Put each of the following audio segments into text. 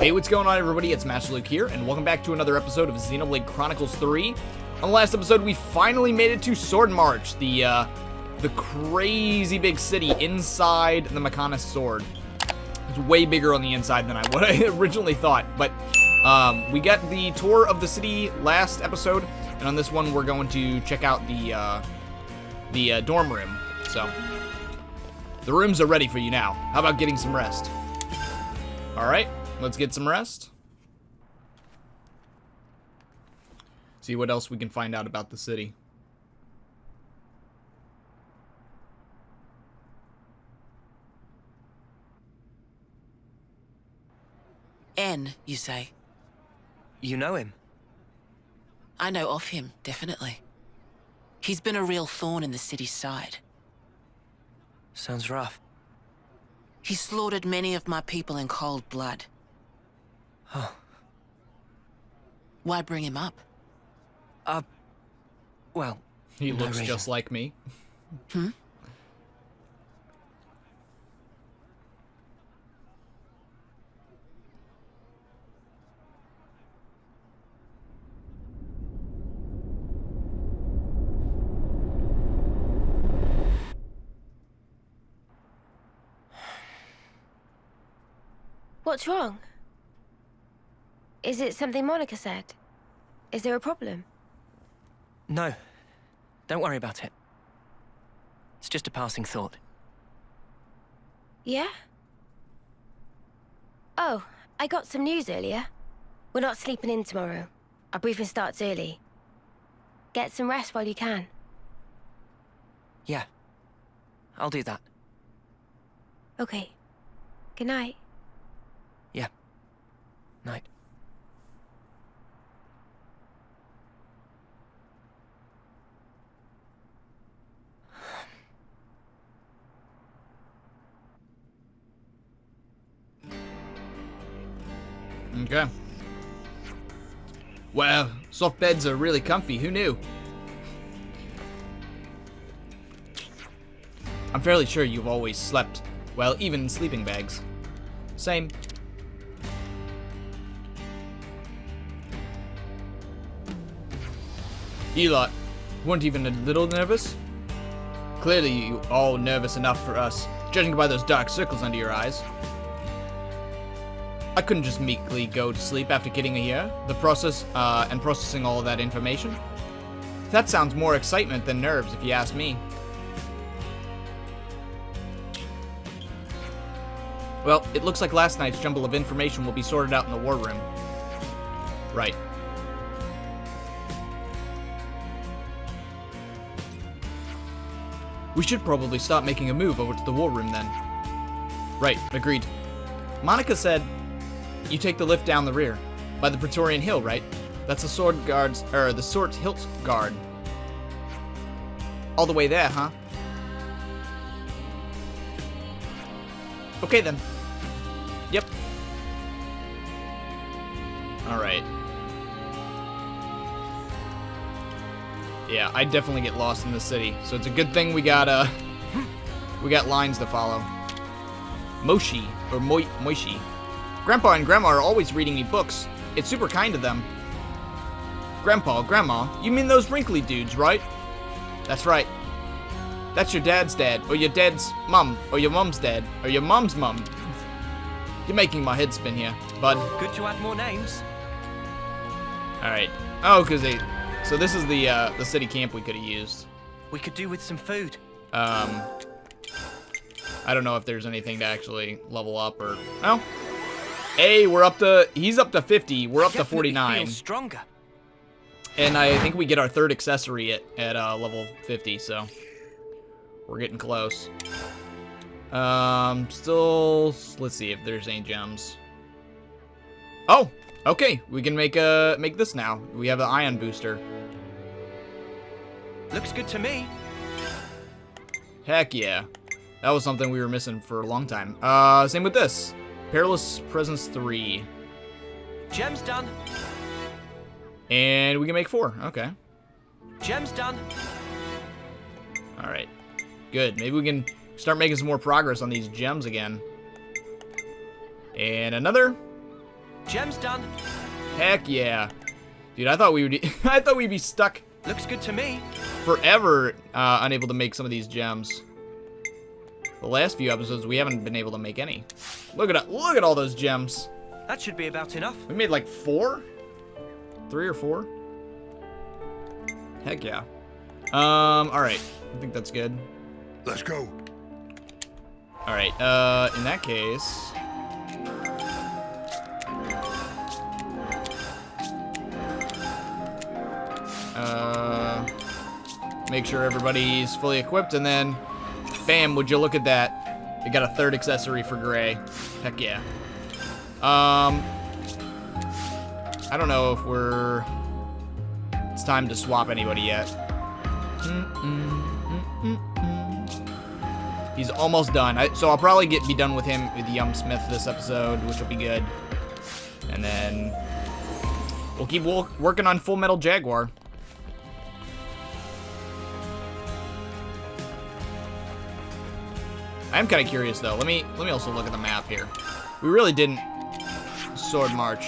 Hey, what's going on, everybody? It's Master Luke here, and welcome back to another episode of Xenoblade Chronicles 3. On the last episode, we finally made it to Sword March, the crazy big city inside the Mechanis Sword. It's way bigger on the inside than what I originally thought, but we got the tour of the city last episode, and on this one, we're going to check out the dorm room. So, the rooms are ready for you now. How about getting some rest? All right. Let's get some rest. See what else we can find out about the city. N, you say? You know him? I know of him, definitely. He's been a real thorn in the city's side. Sounds rough. He slaughtered many of my people in cold blood. Huh. Why bring him up? Well, He no looks reason. just like me. Hmm? What's wrong? Is it something Monica said? Is there a problem? No. Don't worry about it. It's just a passing thought. Yeah? Oh, I got some news earlier. We're not sleeping in tomorrow. Our briefing starts early. Get some rest while you can. Yeah. I'll do that. Okay. Good night. Yeah. Night. Okay. Wow, soft beds are really comfy. Who knew? I'm fairly sure you've always slept, well, even in sleeping bags. Same. You lot weren't even a little nervous? Clearly you all nervous enough for us, judging by those dark circles under your eyes. I couldn't just meekly go to sleep after getting here, and processing all of that information. That sounds more excitement than nerves, if you ask me. Well, it looks like last night's jumble of information will be sorted out in the war room. Right. We should probably start making a move over to the war room then. Right, agreed. Monica said you take the lift down the rear, by the Praetorian Hill, right? That's the Sword Hilt Guard. All the way there, huh? Okay then. Yep. Alright. Yeah, I definitely get lost in the city, so it's a good thing we got lines to follow. Moshi, or Moishi. Grandpa and Grandma are always reading me books. It's super kind of them. Grandpa, Grandma, you mean those wrinkly dudes, right? That's right. That's your dad's dad, or your dad's mum, or your mum's dad, or your mum's mum. You're making my head spin here, bud. Good to add more names. Alright. Oh, so this is the city camp we could have used. We could do with some food. I don't know if there's anything to actually level up or... Oh. Hey, he's up to 50. We're up to 49. Feel stronger. And I think we get our third accessory at level 50, so we're getting close. Still, let's see if there's any gems. Oh, okay. We can make this now. We have an ion booster. Looks good to me. Heck yeah. That was something we were missing for a long time. Same with this. Perilous Presence 3. Gem's done. And we can make 4. Okay. Gem's done. Alright. Good. Maybe we can start making some more progress on these gems again. And another. Gem's done. Heck yeah. Dude, I thought we would I thought we'd be stuck Looks good to me. forever unable to make some of these gems. The last few episodes we haven't been able to make any. Look at all those gems. That should be about enough. We made like 4? 3 or 4? Heck yeah. Alright. I think that's good. Let's go. Alright, in that case... make sure everybody's fully equipped, and then... Bam, would you look at that. We got a 3rd accessory for Gray. Heck yeah. I don't know if it's time to swap anybody yet. He's almost done. So I'll probably be done with him with Yum Smith this episode, which will be good. And then we'll keep working on Full Metal Jaguar. I am kind of curious though. Let me also look at the map here. We really didn't sword march.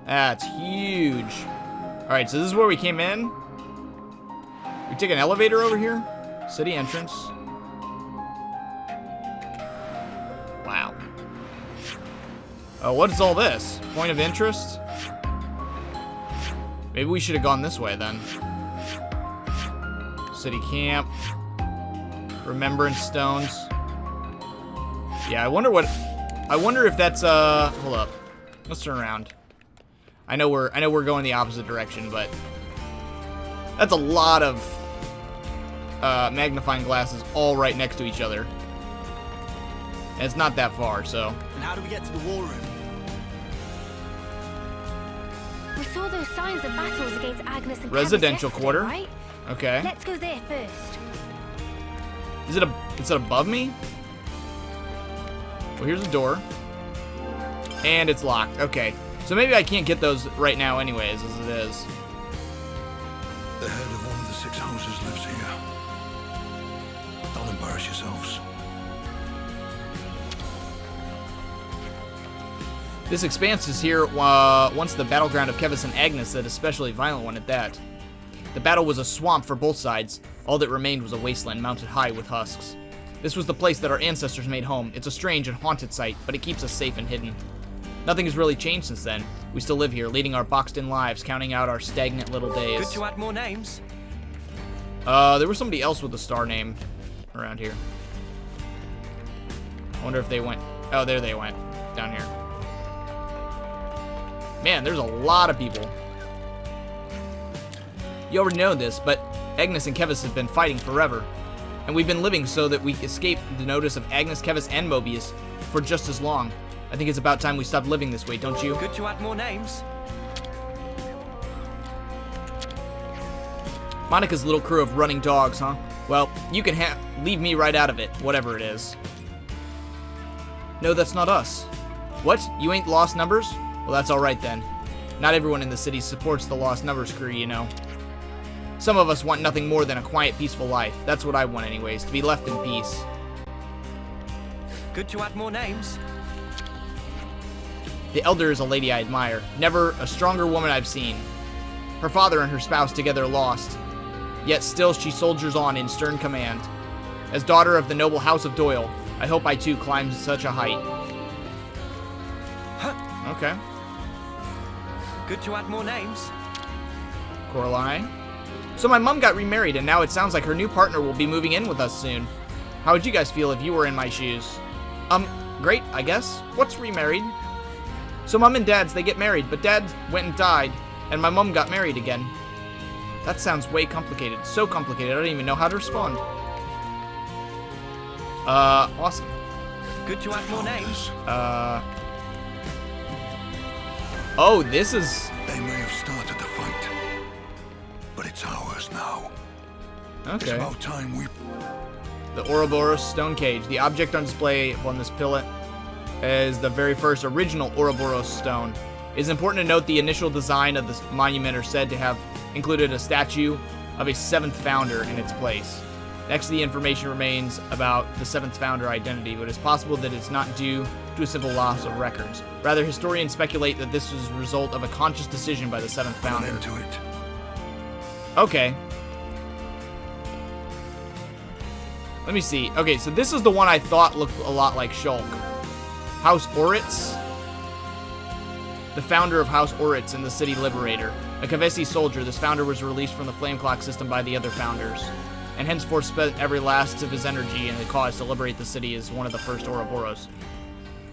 That's huge. All right, so this is where we came in. We take an elevator over here. City entrance. Wow. Oh, what is all this? Point of interest? Maybe we should have gone this way then. City camp. Remembrance stones. Yeah, I wonder if that's hold up. Let's turn around. I know we're going the opposite direction, but that's a lot of magnifying glasses all right next to each other. And it's not that far, so. And how do we get to the war room? We saw those signs of battles against Agnus and Residential Keves quarter. yesterday, right? Okay. Let's go there first. Is it above me? Well, here's a door. And it's locked. Okay. So maybe I can't get those right now anyways, as it is. The head of one of the 6 houses lives here. Don't embarrass yourselves. This expanse is here once the battleground of Keves and Agnus, an especially violent one at that. The battle was a swamp for both sides. All that remained was a wasteland mounted high with husks. This was the place that our ancestors made home. It's a strange and haunted sight, but it keeps us safe and hidden. Nothing has really changed since then. We still live here, leading our boxed-in lives, counting out our stagnant little days. Good to add more names. There was somebody else with a star name around here. I wonder if they went... Oh, there they went. Down here. Man, there's a lot of people. You already know this, but Agnus and Keves have been fighting forever. And we've been living so that we escape the notice of Agnus, Keves, and Mobius for just as long. I think it's about time we stopped living this way, don't you? Good to add more names. Monica's little crew of running dogs, huh? Well, you can leave me right out of it, whatever it is. No, that's not us. What? You ain't Lost Numbers? Well, that's alright then. Not everyone in the city supports the Lost Numbers crew, you know. Some of us want nothing more than a quiet, peaceful life. That's what I want anyways, to be left in peace. Good to add more names. The Elder is a lady I admire. Never a stronger woman I've seen. Her father and her spouse together lost. Yet still she soldiers on in stern command. As daughter of the noble House of Doyle, I hope I too climb such a height. Huh. Okay. Good to add more names. Coraline. So my mom got remarried, and now it sounds like her new partner will be moving in with us soon. How would you guys feel if you were in my shoes? Great, I guess. What's remarried? So mom and dad's, they get married, but dad went and died, and my mom got married again. That sounds way complicated. So complicated, I don't even know how to respond. Awesome. Good to add more names. Oh, this is... They may have started the fight, but it's ours now. It's Okay. about time we... The Ouroboros stone cage. The object on display on this pillar is the very first original Ouroboros stone. It is important to note the initial design of this monument are said to have included a statue of a 7th founder in its place. Next, the information remains about the seventh founder identity, but it's possible that it's not due to a simple loss of records. Rather, historians speculate that this was a result of a conscious decision by the seventh founder. Into it. Okay. Let me see. Okay, so this is the one I thought looked a lot like Shulk. House Oritz. The founder of House Oritz and the City Liberator. A Kevesi soldier, this founder was released from the Flame Clock system by the other founders, and henceforth spent every last of his energy in the cause to liberate the city as one of the first Ouroboros.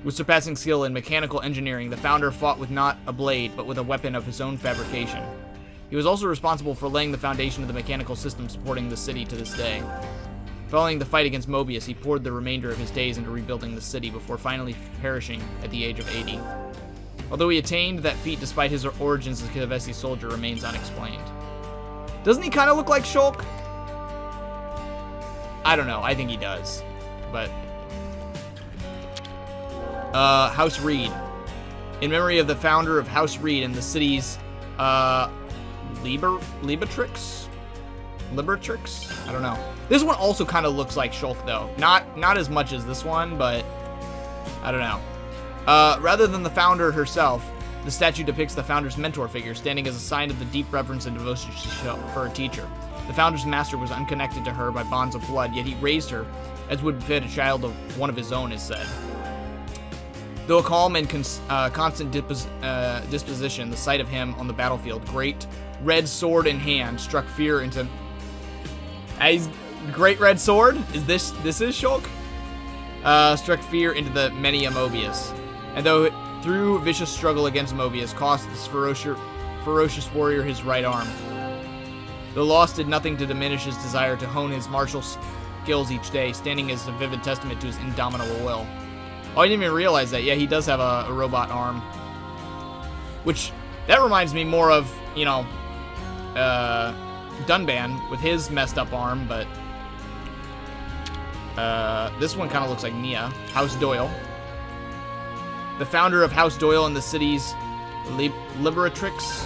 With surpassing skill in mechanical engineering, the founder fought with not a blade, but with a weapon of his own fabrication. He was also responsible for laying the foundation of the mechanical system supporting the city to this day. Following the fight against Mobius, he poured the remainder of his days into rebuilding the city before finally perishing at the age of 80. Although he attained that feat despite his origins as a Kevesi soldier remains unexplained. Doesn't he kind of look like Shulk? I don't know. I think he does. But House Reed. In memory of the founder of House Reed and the city's Libatrix? I don't know. This one also kind of looks like Shulk, though. Not as much as this one, but I don't know. Rather than the founder herself, the statue depicts the founder's mentor figure, standing as a sign of the deep reverence and devotion for her teacher. The founder's master was unconnected to her by bonds of blood, yet he raised her, as would befit a child of one of his own, is said. Though a calm and constant disposition, the sight of him on the battlefield, great red sword in hand, struck fear into... Great red sword? This is Shulk? Struck fear into the many a Mobius. And though through vicious struggle against Mobius, cost this ferocious warrior his right arm. The loss did nothing to diminish his desire to hone his martial skills each day, standing as a vivid testament to his indomitable will. Oh, I didn't even realize that. Yeah, he does have a robot arm. Which, that reminds me more of, Dunban with his messed up arm, but this one kind of looks like Nia. House Doyle. The founder of House Doyle and the city's Liberatrix.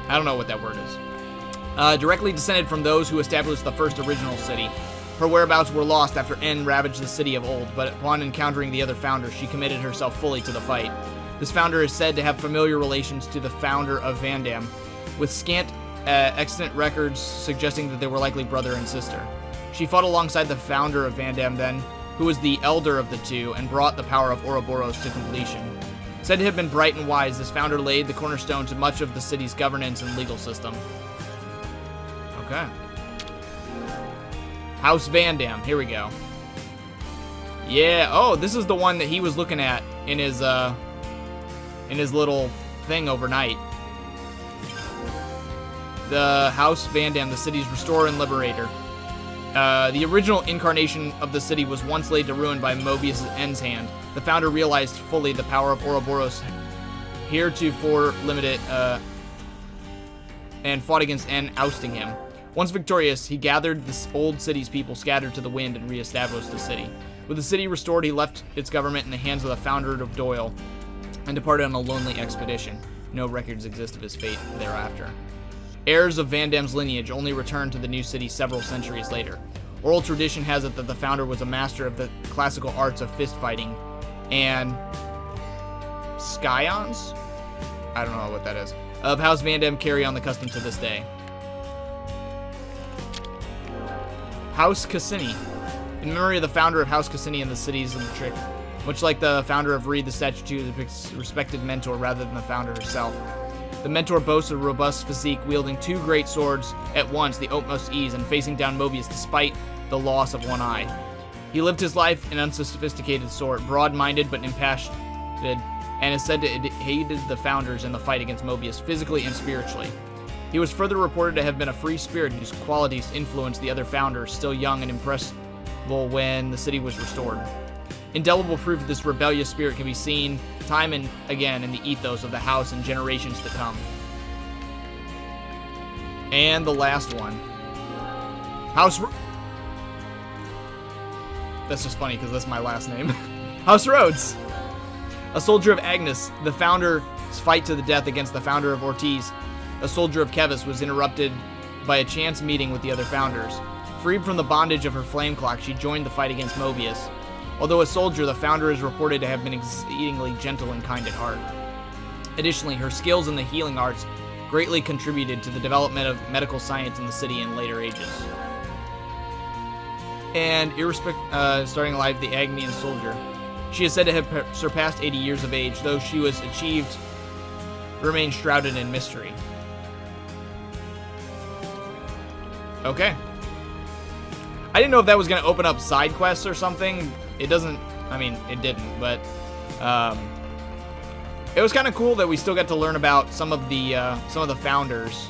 I don't know what that word is. Directly descended from those who established the first original city. Her whereabouts were lost after N ravaged the city of old, but upon encountering the other founders, she committed herself fully to the fight. This founder is said to have familiar relations to the founder of Van Damme, with scant extant records suggesting that they were likely brother and sister. She fought alongside the founder of Van Damme then, who was the elder of the two, and brought the power of Ouroboros to completion. Said to have been bright and wise, this founder laid the cornerstone to much of the city's governance and legal system. Okay. House Van Damme, here we go. Yeah, oh, this is the one that he was looking at in his little thing overnight. The House Van Damme, the city's restorer and liberator. The original incarnation of the city was once laid to ruin by Mobius' N's hand. The founder realized fully the power of Ouroboros, heretofore limited, and fought against N, ousting him. Once victorious, he gathered the old city's people scattered to the wind and reestablished the city. With the city restored, he left its government in the hands of the founder of Doyle and departed on a lonely expedition. No records exist of his fate thereafter. Heirs of Van Damme's lineage only returned to the new city several centuries later. Oral tradition has it that the founder was a master of the classical arts of fist fighting and scions? I don't know what that is. Of House Van Damme carry on the custom to this day. House Cassini. In memory of the founder of House Cassini and the cities of the trick. Much like the founder of Reed, the statue depicts a respected mentor rather than the founder herself. The mentor boasts a robust physique, wielding two great swords at once, the utmost ease, and facing down Mobius despite the loss of one eye. He lived his life in unsophisticated sort, broad-minded but impassioned, and is said to have aided the founders in the fight against Mobius physically and spiritually. He was further reported to have been a free spirit whose qualities influenced the other founders, still young and impressible when the city was restored. Indelible proof of this rebellious spirit can be seen time and again in the ethos of the house in generations to come. And the last one. That's just funny because that's my last name. House Rhodes. A soldier of Agnus, the founder's fight to the death against the founder of Ortiz, a soldier of Keves, was interrupted by a chance meeting with the other founders. Freed from the bondage of her flame clock, she joined the fight against Mobius. Although a soldier, the founder is reported to have been exceedingly gentle and kind at heart. Additionally, her skills in the healing arts greatly contributed to the development of medical science in the city in later ages. And starting alive, the Agnian soldier. She is said to have surpassed 80 years of age, though she was achieved remains shrouded in mystery. Okay. I didn't know if that was going to open up side quests or something. It doesn't, I mean, it didn't, but it was kind of cool that we still got to learn about some of the founders.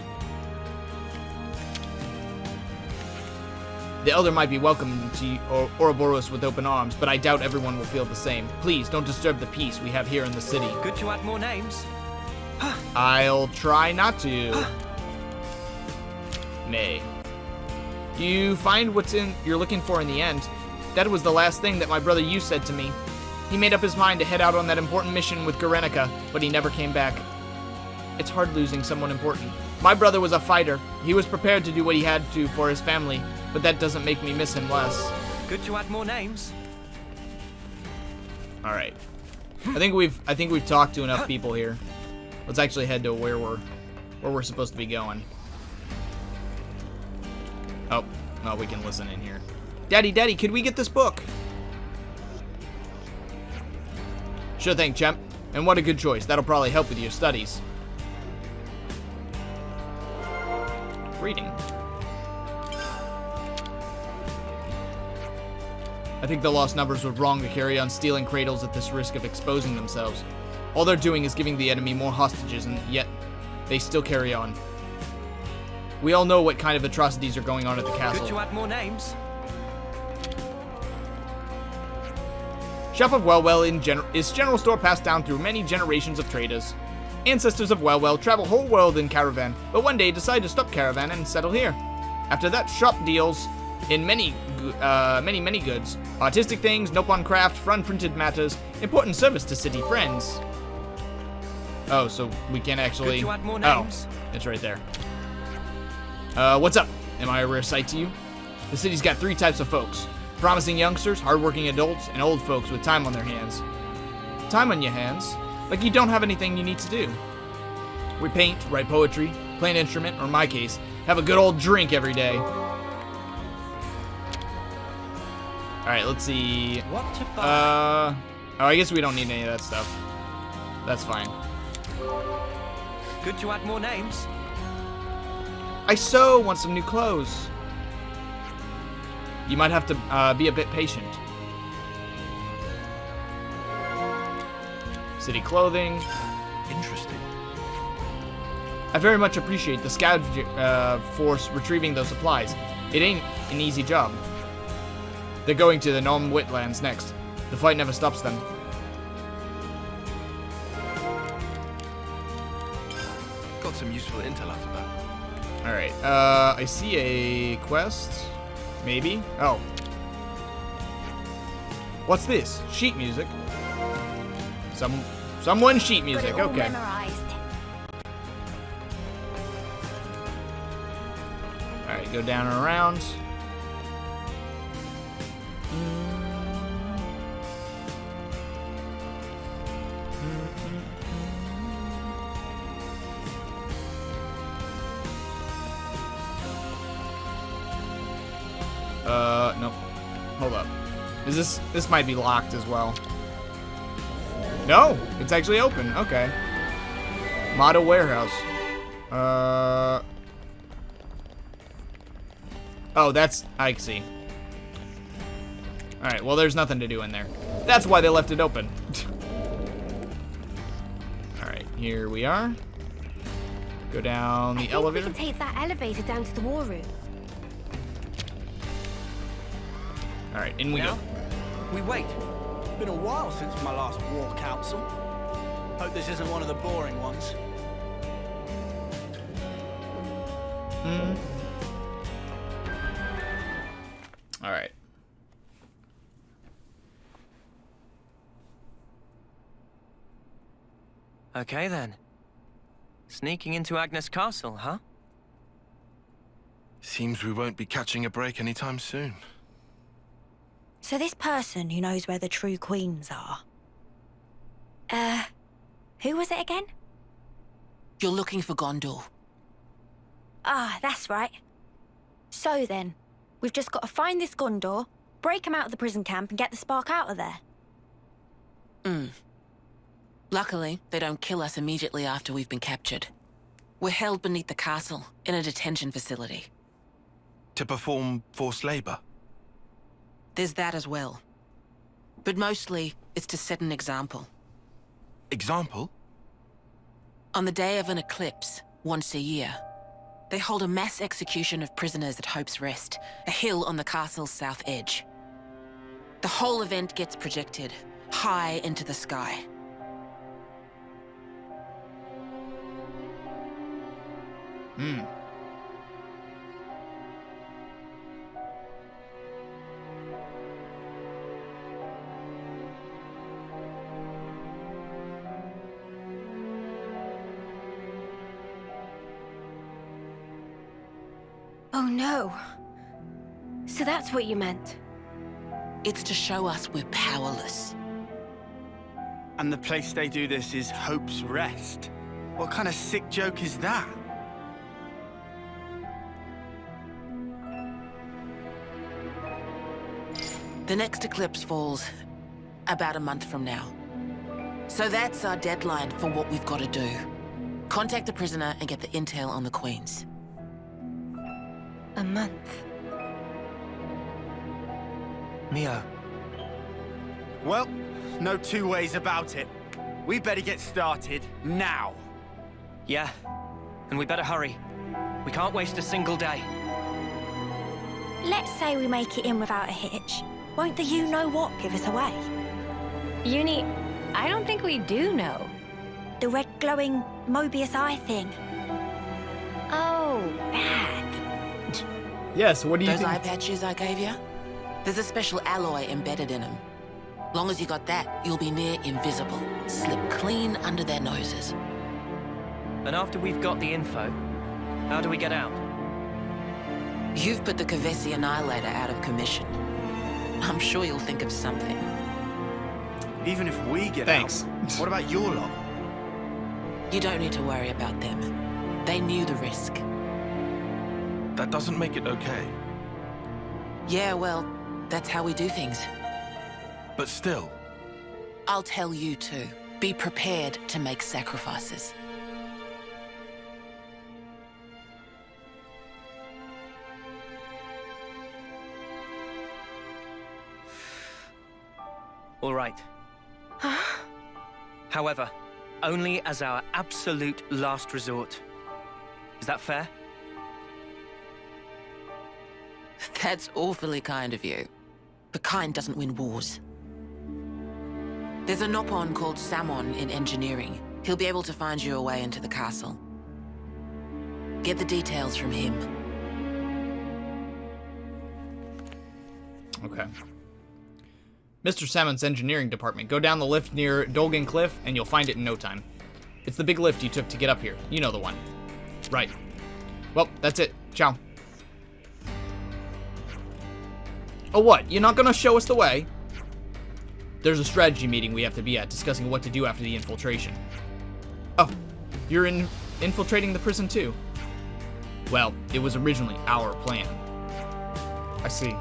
The Elder might be welcome to Ouroboros with open arms, but I doubt everyone will feel the same. Please, don't disturb the peace we have here in the city. Good to add more names. I'll try not to. Nay. You find what's you're looking for in the end. That was the last thing that my brother Yu said to me. He made up his mind to head out on that important mission with Guernica, but he never came back. It's hard losing someone important. My brother was a fighter. He was prepared to do what he had to for his family, but that doesn't make me miss him less. Good to add more names. All right. I think we've talked to enough people here. Let's actually head to where we're supposed to be going. Oh, no, we can listen in here. Daddy, could we get this book? Sure thing, champ. And what a good choice. That'll probably help with your studies. Reading. I think the lost numbers were wrong to carry on stealing cradles at this risk of exposing themselves. All they're doing is giving the enemy more hostages, and yet they still carry on. We all know what kind of atrocities are going on at the castle. Good to add more names. Shop of Wellwell is general store passed down through many generations of traders. Ancestors of Wellwell travel whole world in caravan, but one day decide to stop caravan and settle here. After that, shop deals in many goods. Artistic things, Nopon craft, front-printed matters, important service to city friends. Oh, so we can actually... Good to add more names. Oh, it's right there. What's up? Am I a rare sight to you? The city's got three types of folks. Promising youngsters, hardworking adults, and old folks with time on their hands. Time on your hands? Like you don't have anything you need to do. We paint, write poetry, play an instrument, or in my case, have a good old drink every day. Alright, let's see. What to buy? Oh, I guess we don't need any of that stuff. That's fine. Good to add more names. I so want some new clothes. You might have to be a bit patient. City clothing. Interesting. I very much appreciate the scout force retrieving those supplies. It ain't an easy job. They're going to the Nom Wetlands next. The fight never stops them. Got some useful intel out of that. Alright, I see a quest. Maybe? Oh. What's this? Sheet music. Someone sheet music, Got it all okay. memorized. Alright, go down and around. Nope. Hold up. This might be locked as well. No, it's actually open. Okay. Model warehouse. Oh, I see. Alright, well, there's nothing to do in there. That's why they left it open. Alright, here we are. Go down the elevator. We can take that elevator down to the war room. Alright, in we go. We wait. Been a while since my last war council. Hope this isn't one of the boring ones. Alright. Okay then. Sneaking into Agnus Castle, huh? Seems we won't be catching a break anytime soon. So this person who knows where the true queens are... who was it again? You're looking for Gondor. Ah, that's right. So then, we've just got to find this Gondor, break him out of the prison camp and get the spark out of there. Luckily, they don't kill us immediately after we've been captured. We're held beneath the castle, in a detention facility. To perform forced labor? There's that as well. But mostly, it's to set an example. Example? On the day of an eclipse, once a year, they hold a mass execution of prisoners at Hope's Rest, a hill on the castle's south edge. The whole event gets projected, high into the sky. Oh no. So that's what you meant. It's to show us we're powerless. And the place they do this is Hope's Rest. What kind of sick joke is that? The next eclipse falls about a month from now. So that's our deadline for what we've got to do. Contact the prisoner and get the intel on the queens. A month. Mio, Well, no two ways about it. We better get started now. yeah, and we better hurry. We can't waste a single day. Let's say we make it in without a hitch. Won't the you-know-what give us away? Uni, I don't think we do know. The red glowing Mobius eye thing. Oh, Bad. Yes, what do you Those think? eye patches I gave you? There's a special alloy embedded in them. Long as you got that, you'll be near invisible. Slip clean under their noses. And after we've got the info, how do we get out? You've put the Keves Annihilator out of commission. I'm sure you'll think of something. Even if we get Thanks. out, what about your lot? You don't need to worry about them. They knew the risk. That doesn't make it okay. Yeah, well, that's how we do things. But still, I'll tell you too. Be prepared to make sacrifices. All right. However, only as our absolute last resort. Is that fair? That's awfully kind of you. But kind doesn't win wars. There's a Nopon called Samon in engineering. He'll be able to find you a way into the castle. Get the details from him. Okay. Mr. Salmon's engineering department. Go down the lift near Dolgan Cliff, and you'll find it in no time. It's the big lift you took to get up here. You know the one. Right. Well, that's it. Ciao. Oh, what? You're not gonna show us the way? There's a strategy meeting we have to be at, discussing what to do after the infiltration. Oh, you're infiltrating the prison too? Well, it was originally our plan. I see.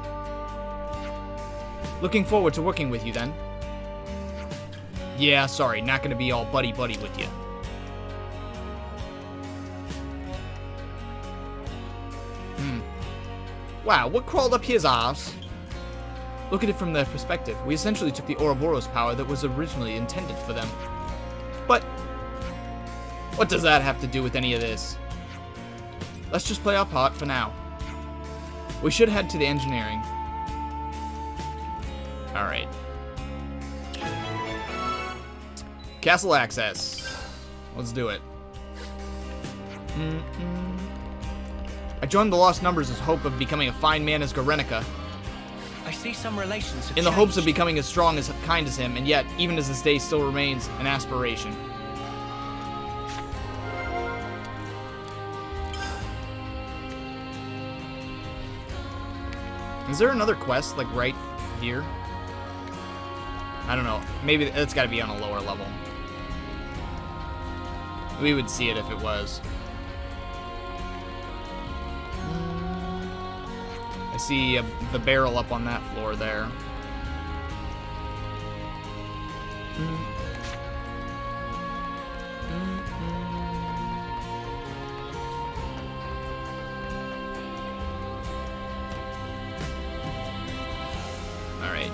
Looking forward to working with you then. Yeah, sorry, not gonna be all buddy-buddy with you. Wow, what crawled up his ass? Look at it from their perspective. We essentially took the Ouroboros power that was originally intended for them. But what does that have to do with any of this? Let's just play our part for now. We should head to the engineering. Alright. Castle access. Let's do it. I joined the Lost Numbers as hope of becoming a fine man as Gorenica. I see some relations have In the hopes of changed. becoming as strong as kind as him, and yet, even as this day still remains an aspiration. Is there another quest, like, right here? I don't know. Maybe it's got to be on a lower level. We would see it if it was. I see the barrel up on that floor there. Alright,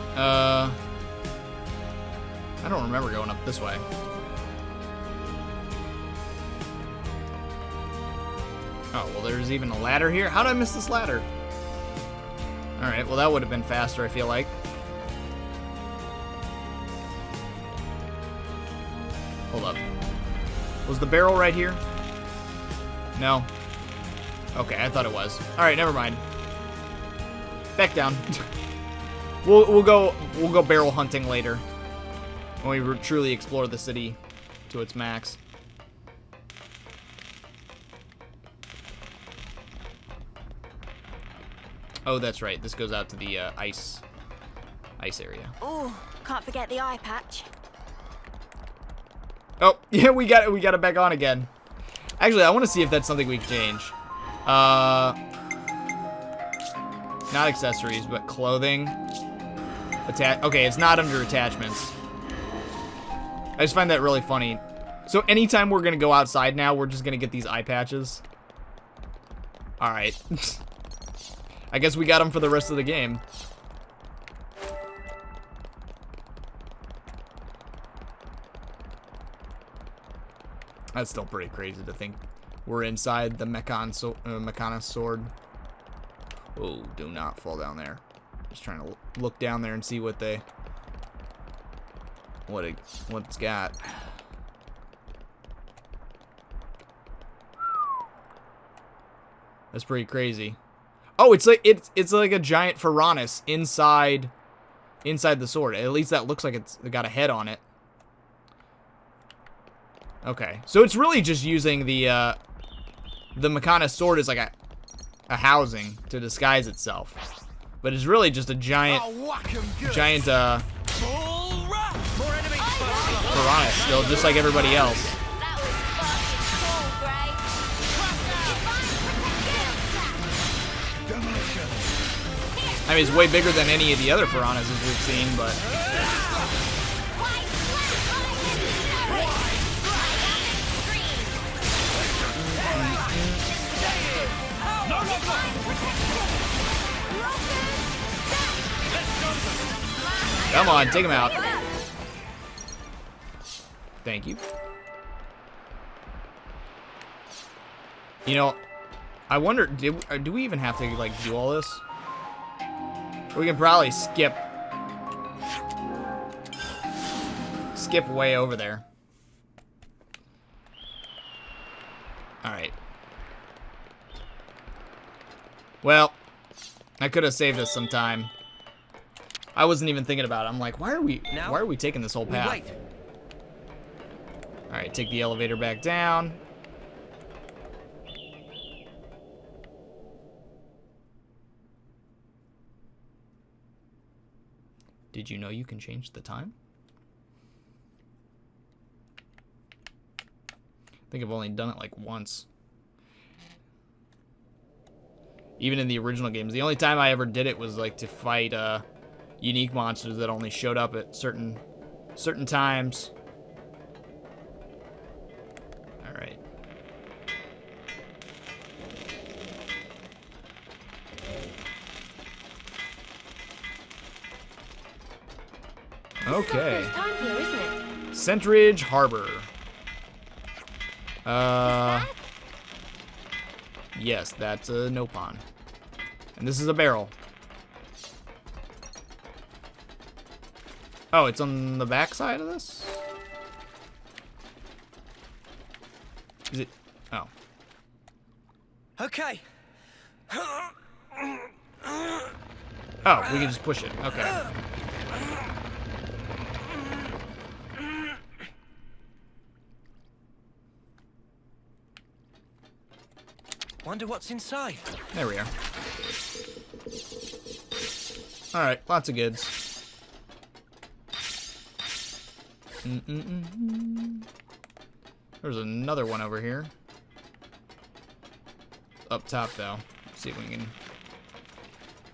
I don't remember going up this way. Oh, well, there's even a ladder here? How did I miss this ladder? Alright, well, that would have been faster, I feel like. Hold up. Was the barrel right here? No. Okay, I thought it was. Alright, never mind. Back down. We'll go barrel hunting later. When we truly explore the city to its max. Oh, that's right. This goes out to the ice area. Oh, can't forget the eye patch. Oh, yeah, we got it back on again. Actually, I want to see if that's something we can change. Not accessories, but clothing. Okay, it's not under attachments. I just find that really funny. So anytime we're gonna go outside now, we're just gonna get these eye patches. All right. I guess we got them for the rest of the game. That's still pretty crazy to think we're inside the Mechana sword. Oh, do not fall down there. Just trying to look down there and see what it's got. That's pretty crazy. Oh, it's like a giant Piranhas inside the sword. At least that looks like it's got a head on it. Okay, so it's really just using the Mechana sword as like a housing to disguise itself, but it's really just a giant Piranha still, just like everybody else. I mean, it's way bigger than any of the other Piranhas as we've seen, but... Come on, take him out. Thank you. You know, I wonder, do we even have to, like, do all this? We can probably skip way over there. Alright. Well, I could have saved us some time. I wasn't even thinking about it. I'm like, why are we taking this whole path? Alright, take the elevator back down. Did you know you can change the time? I think I've only done it like once. Even in the original games. The only time I ever did it was like to fight unique monsters that only showed up at certain times. Alright. Okay. First time here, isn't it? Centridge Harbor. Yes, that's a Nopon. And this is a barrel. Oh, it's on the back side of this? Is it? Oh. Okay. Oh, we can just push it. Okay. Wonder what's inside. There we are. Alright, lots of goods. There's another one over here. Up top, though. Let's see if we can...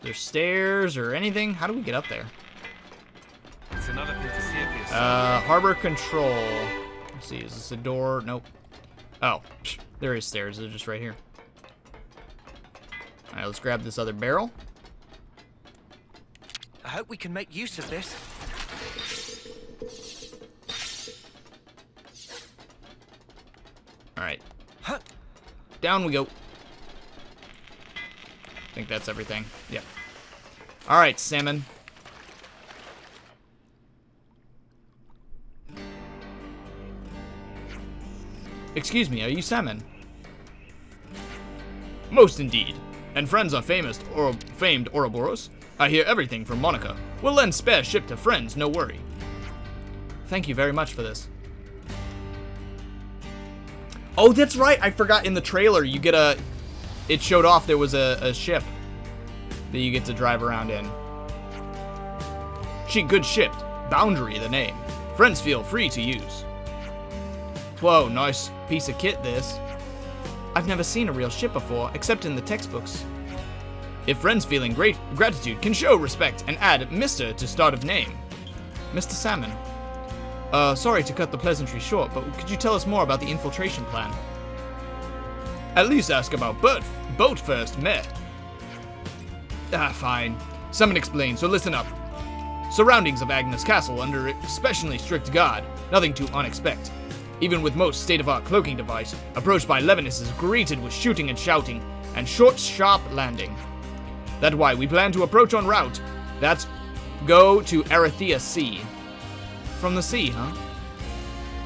There's stairs or anything? How do we get up there? It's another thing to see if you're Harbor control. Let's see, is this a door? Nope. Oh, there is stairs. They're just right here. Alright, let's grab this other barrel. I hope we can make use of this. Alright. Down we go. I think that's everything. Yep. Alright, salmon. Excuse me, are you salmon? Most indeed. And friends are famed Ouroboros. I hear everything from Monica. We'll lend spare ship to friends, no worry. Thank you very much for this. Oh, that's right. I forgot in the trailer you get a... It showed off there was a ship that you get to drive around in. She good shipped. Boundary the name. Friends feel free to use. Whoa, nice piece of kit this. I've never seen a real ship before, except in the textbooks. If friends feeling gratitude can show respect and add Mr. to start of name. Mr. Salmon. Sorry to cut the pleasantry short, but could you tell us more about the infiltration plan? At least ask about boat first, meh. Ah, fine. Someone explain, so listen up. Surroundings of Agnus Castle under especially strict guard, nothing too unexpected. Even with most state-of-art cloaking device, approach by Levinus is greeted with shooting and shouting, and short, sharp landing. That's why we plan to approach en route. That's go to Arathea Sea. From the sea, huh?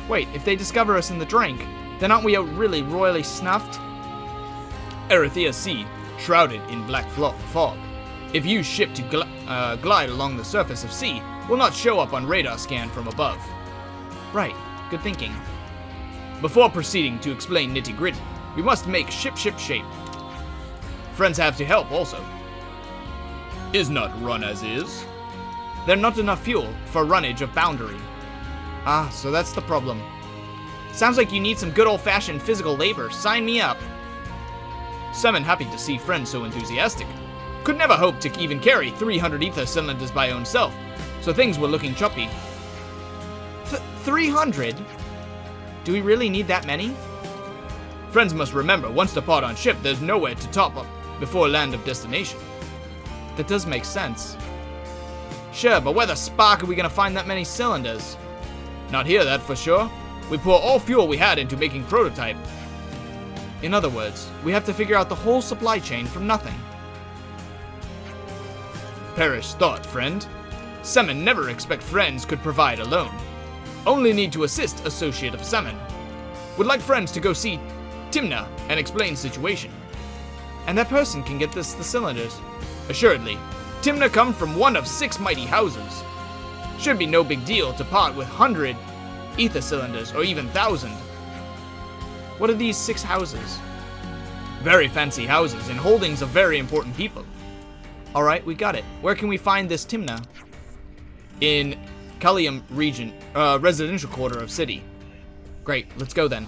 Wait, if they discover us in the drink, then aren't we really royally snuffed? Arathea Sea, shrouded in black fog. If you ship to glide along the surface of sea, will not show up on radar scan from above. Right, good thinking. Before proceeding to explain nitty-gritty, we must make ship shape. Friends have to help also. Is not run as is. There's not enough fuel for runnage of Boundary. Ah, so that's the problem. Sounds like you need some good old-fashioned physical labor. Sign me up. Summon happy to see friends so enthusiastic. Could never hope to even carry 300 ether cylinders by own self, so things were looking choppy. 300? Do we really need that many? Friends must remember, once depart on ship, there's nowhere to top up before land of destination. That does make sense. Sure, but where the spark are we gonna find that many cylinders? Not here, that for sure. We pour all fuel we had into making prototype. In other words, we have to figure out the whole supply chain from nothing. Perish thought, friend. Salmon never expect friends could provide alone. Only need to assist associate of Salmon. Would like friends to go see Timna and explain situation. And that person can get this the cylinders. Assuredly, Timna come from one of 6 mighty houses. Should be no big deal to part with 100 ether cylinders or even 1,000. What are these 6 houses? Very fancy houses and holdings of very important people. Alright, we got it. Where can we find this Timna? In Kalium region, residential quarter of city. Great, let's go then.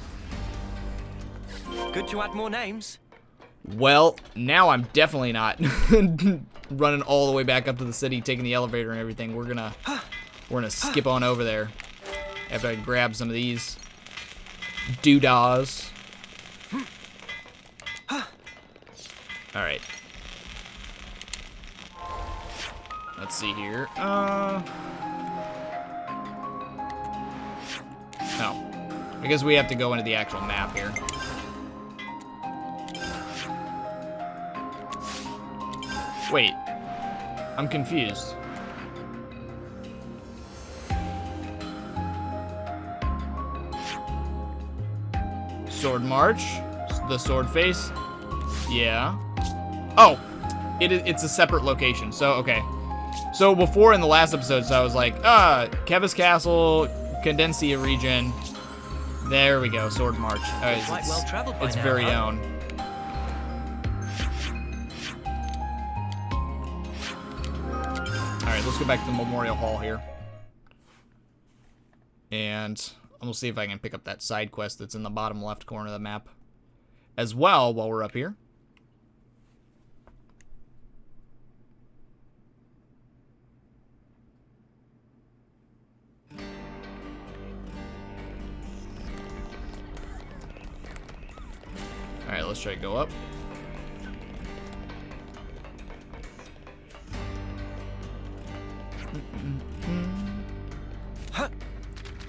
Good to add more names. Well, now I'm definitely not running all the way back up to the city, taking the elevator and everything. We're gonna skip on over there after I grab some of these doodahs. All right. Let's see here. No. I guess we have to go into the actual map here. Wait. I'm confused. Sword March? The sword face? Yeah. Oh! It's a separate location, so okay. So before in the last episodes, I was like, Keves Castle, Condensia region. There we go, Sword March. Quite well traveled by its now, very huh? own. go back to the Memorial Hall here. And I'm gonna see if I can pick up that side quest that's in the bottom left corner of the map as well while we're up here. Alright, let's try to go up.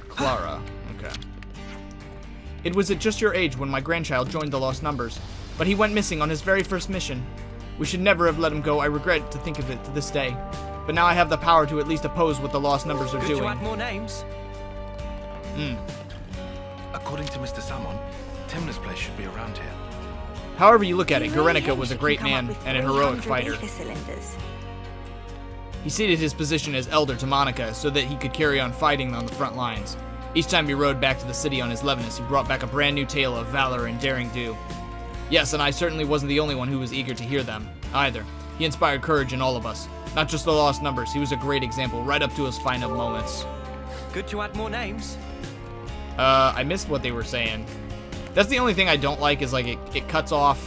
Clara. Okay. It was at just your age when my grandchild joined the Lost Numbers, but he went missing on his very first mission. We should never have let him go. I regret to think of it to this day. But now I have the power to at least oppose what the Lost Numbers are doing. Could you add more names? According to Mr. Salmon, Timna's place should be around here. However you look at it, Guernica was a great man and a heroic fighter. Cylinders. He ceded his position as elder to Monica so that he could carry on fighting on the front lines. Each time he rode back to the city on his Levinus, he brought back a brand new tale of valor and daring do. Yes, and I certainly wasn't the only one who was eager to hear them, either. He inspired courage in all of us. Not just the Lost Numbers, he was a great example right up to his final moments. Good to add more names. I missed what they were saying. That's the only thing I don't like is like it cuts off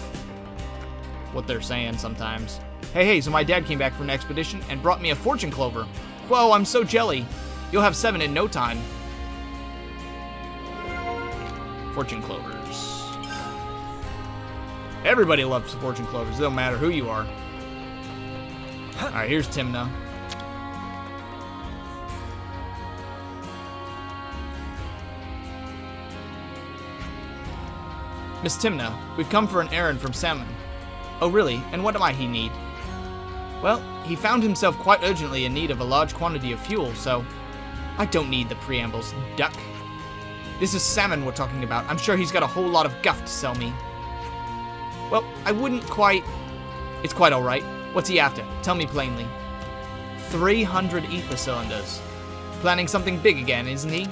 what they're saying sometimes. Hey, so my dad came back from an expedition and brought me a fortune clover. Whoa, I'm so jelly. You'll have 7 in no time. Fortune clovers. Everybody loves fortune clovers. It don't matter who you are. Alright, here's Timna. Miss Timna, we've come for an errand from Salmon. Oh, really? And what might he need? Well, he found himself quite urgently in need of a large quantity of fuel, so... I don't need the preambles, duck. This is Salmon we're talking about. I'm sure he's got a whole lot of guff to sell me. Well, I wouldn't quite... It's quite alright. What's he after? Tell me plainly. 300 ether cylinders. Planning something big again, isn't he?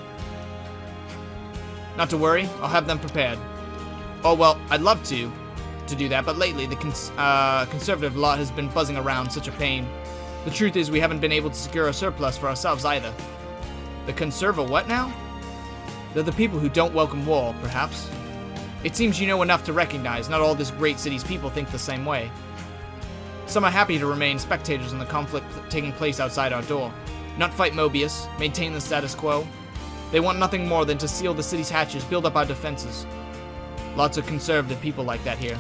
Not to worry, I'll have them prepared. Oh, well, I'd love to do that, but lately the conservative lot has been buzzing around such a pain. The truth is we haven't been able to secure a surplus for ourselves either. The conserva what now? They're the people who don't welcome war, perhaps. It seems you know enough to recognize not all this great city's people think the same way. Some are happy to remain spectators in the conflict taking place outside our door, not fight Mobius, maintain the status quo. They want nothing more than to seal the city's hatches, build up our defenses. Lots of conservative people like that here.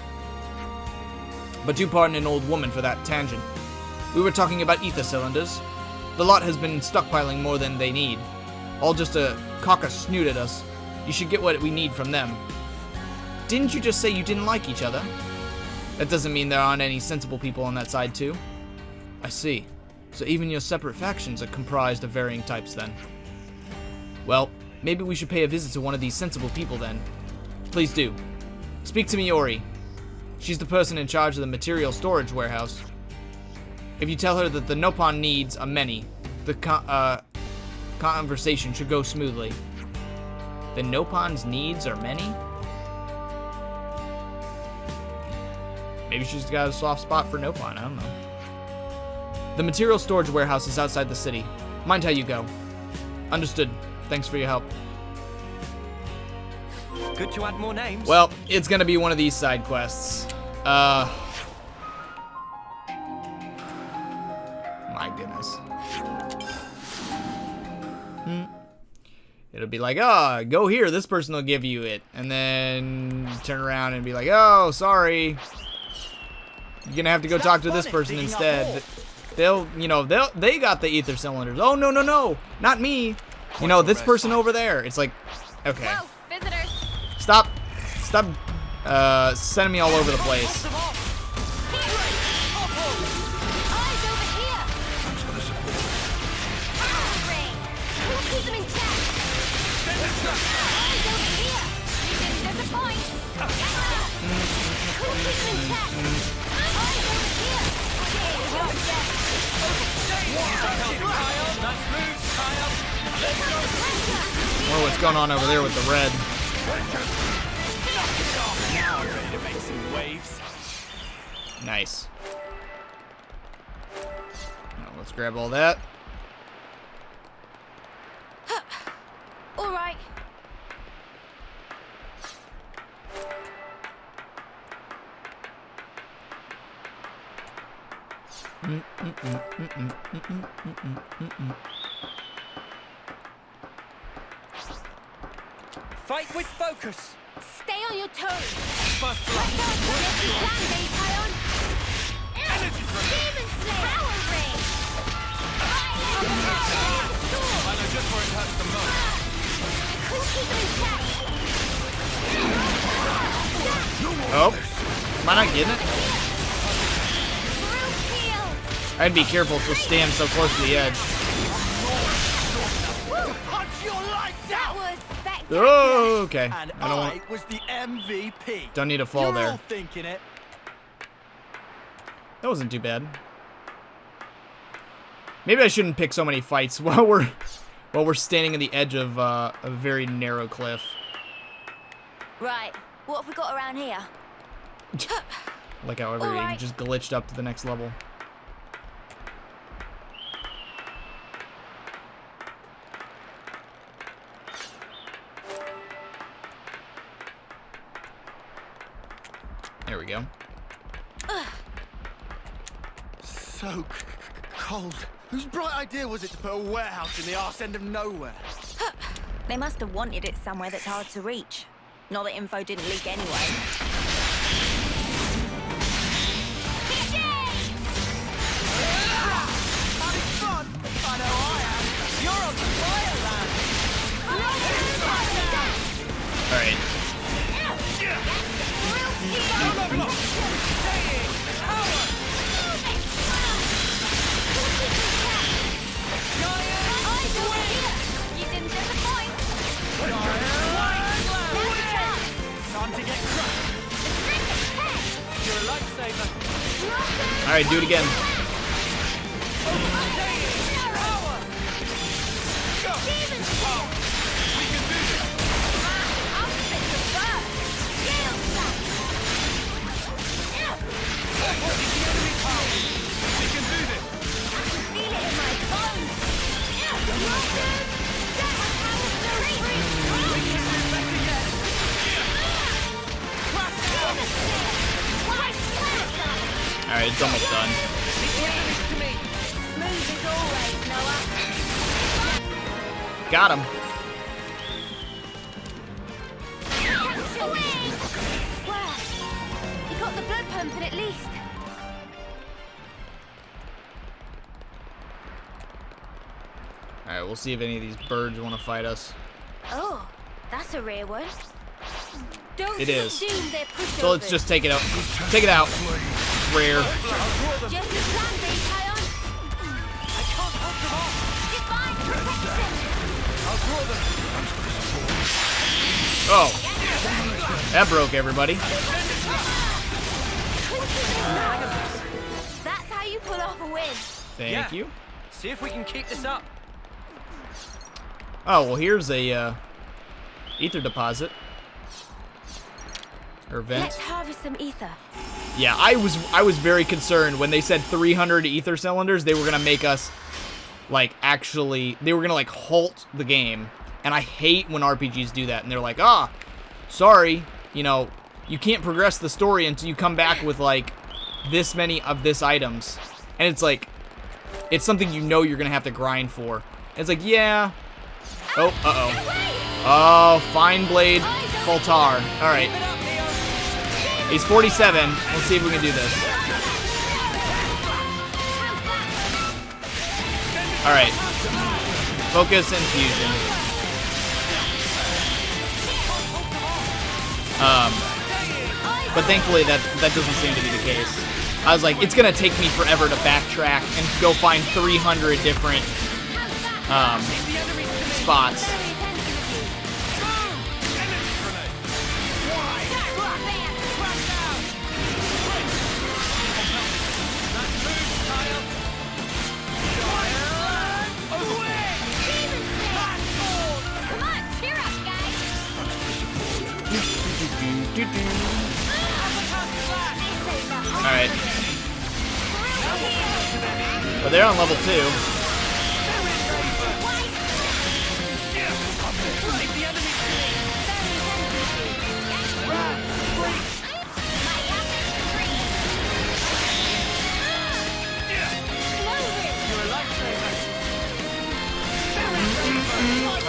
But do pardon an old woman for that tangent. We were talking about ether cylinders. The lot has been stockpiling more than they need. All just to cock a snoot at us. You should get what we need from them. Didn't you just say you didn't like each other? That doesn't mean there aren't any sensible people on that side too. I see. So even your separate factions are comprised of varying types then. Well, maybe we should pay a visit to one of these sensible people then. Please do. Speak to Miori. She's the person in charge of the material storage warehouse. If you tell her that the Nopon needs are many, the conversation should go smoothly. The Nopon's needs are many? Maybe she's got a soft spot for Nopon, I don't know. The material storage warehouse is outside the city. Mind how you go. Understood. Thanks for your help. Good to add more names. Well, it's gonna be one of these side quests. My goodness. It'll be like, oh, go here, this person will give you it. And then turn around and be like, oh, sorry. You're gonna have to go talk to this person instead. They got the ether cylinders. Oh, no, not me. You know, this person over there. It's like, okay. Whoa, visitors. Stop sending me all over the place. Oh, what's going on over there with the red? Now we're ready to make some waves. Nice. Now let's grab all that. All right. Fight with focus. Stay on your toes. First blood. Plan B, Tyon. Demon Slayer. Power Ring. I know just where it hurts the most. Couldn't keep it in check. Oh, am I not getting it? Brute heal. I'd be careful to stand so close to the edge. Punch your lights That out! was spectacular. Oh, okay. And I don't I want. was the MVP. Don't need to fall You're there. all thinking it. That wasn't too bad. Maybe I shouldn't pick so many fights while we're standing on the edge of a very narrow cliff. Right. What have we got around here? Like how everything Alright. just glitched up to the next level. There we go. So cold. Whose bright idea was it to put a warehouse in the arse end of nowhere? They must have wanted it somewhere that's hard to reach. Not that info didn't leak anyway. Having fun? I know I am. You're on the fire land. Alright. You didn't disappoint. Time to get crushed. You're a lifesaver. Alright, do it again. Alright, it's almost done. Smooth as always, Noah. Got him. Well, he got the blood pumping at least. Alright, we'll see if any of these birds want to fight us. Oh, that's a rare one. Don't It is. assume they're pushovers. So let's just take it out. Take it out. It's rare. Just as plan B, Tyon. I can't hold them off. Divine protection. I'll draw them. Oh. That broke everybody. That's how you pull off a win. Thank Yeah. you. See if we can keep this up. Oh, well, here's a ether deposit. Or vent. Let's harvest some ether. Yeah, I was very concerned when they said 300 ether cylinders. They were gonna make us like they were gonna like halt the game, and I hate when RPGs do that. And they're like, sorry, you know, you can't progress the story until you come back with like this many of this items, and it's like it's something you know you're gonna have to grind for. And it's like, yeah. Oh, oh, fine blade, Fultar. All right. He's 47. Let's see if we can do this. Alright. Focus and fusion. But thankfully that doesn't seem to be the case. I was like, it's gonna take me forever to backtrack and go find 300 different spots. Alright. Well, they're on level 2.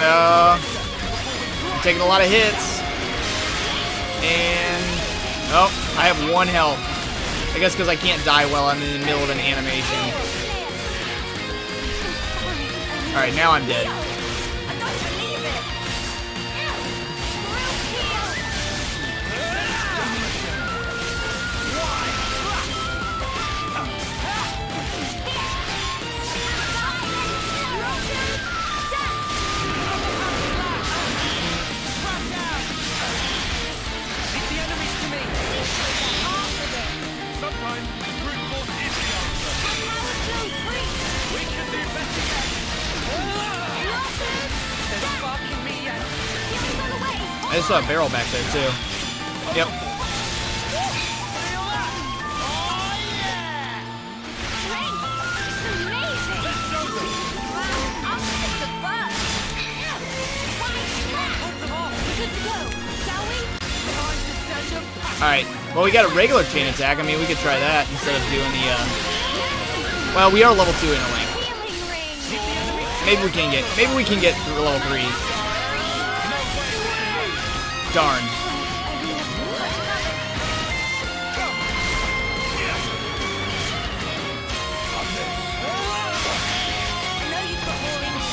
I'm taking a lot of hits. And... oh, I have 1 health. I guess because I can't die while I'm in the middle of an animation. Alright, now I'm dead. I just saw a barrel back there, too. Yep. Alright, well, we got a regular chain attack. I mean, we could try that instead of doing the, well, we are level 2 in a link. Maybe we can get through level 3. Darn.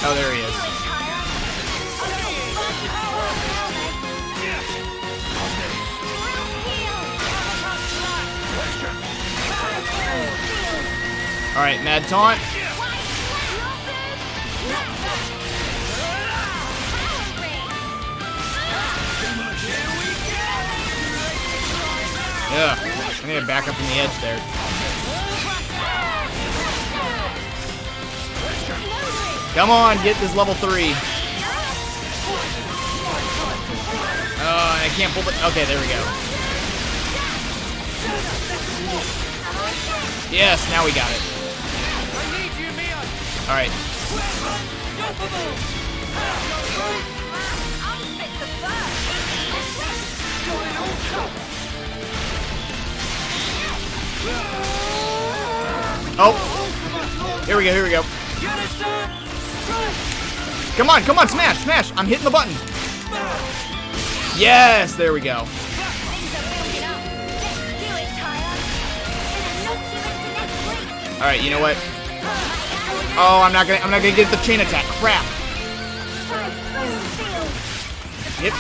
Oh, there he is. Alright, Mad Taunt. Yeah, I need to back up from the edge there. Come on, get this level 3. I can't pull it. Okay, there we go. Yes, now we got it. Alright. Oh! Here we go, here we go. Come on, come on, smash, smash! I'm hitting the button. Yes, there we go. Alright, you know what? Oh, I'm not gonna get the chain attack. Crap. Yep.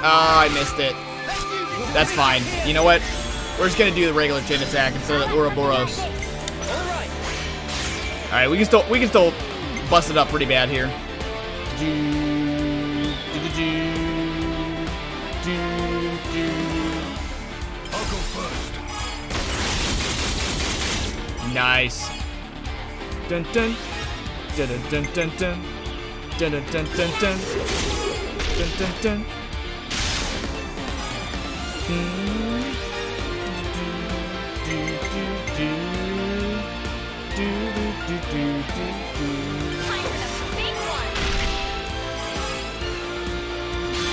Oh, I missed it. That's fine. You know what? We're just gonna do the regular chain attack instead of the Ouroboros. Alright, we can still bust it up pretty bad here. I'll go first. Nice. Dun dun dun dun dun dun dun dun dun dun dun dun dun dun.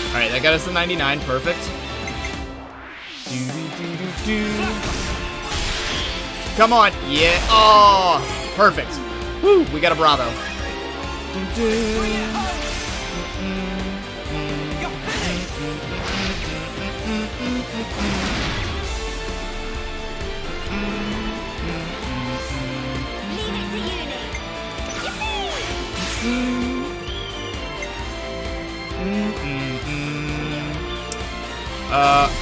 Alright, that got us to 99. Perfect. Come on. Yeah. Oh, perfect. Woo, we got a Bravo.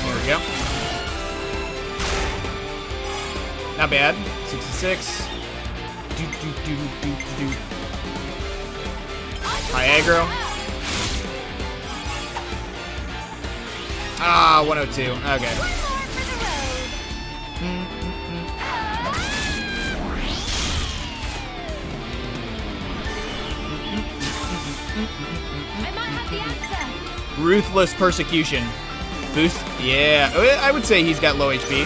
Here we go. Not bad. 66. High aggro. Ah, 102. Okay. Ruthless Persecution. Boost? Yeah. I would say he's got low HP.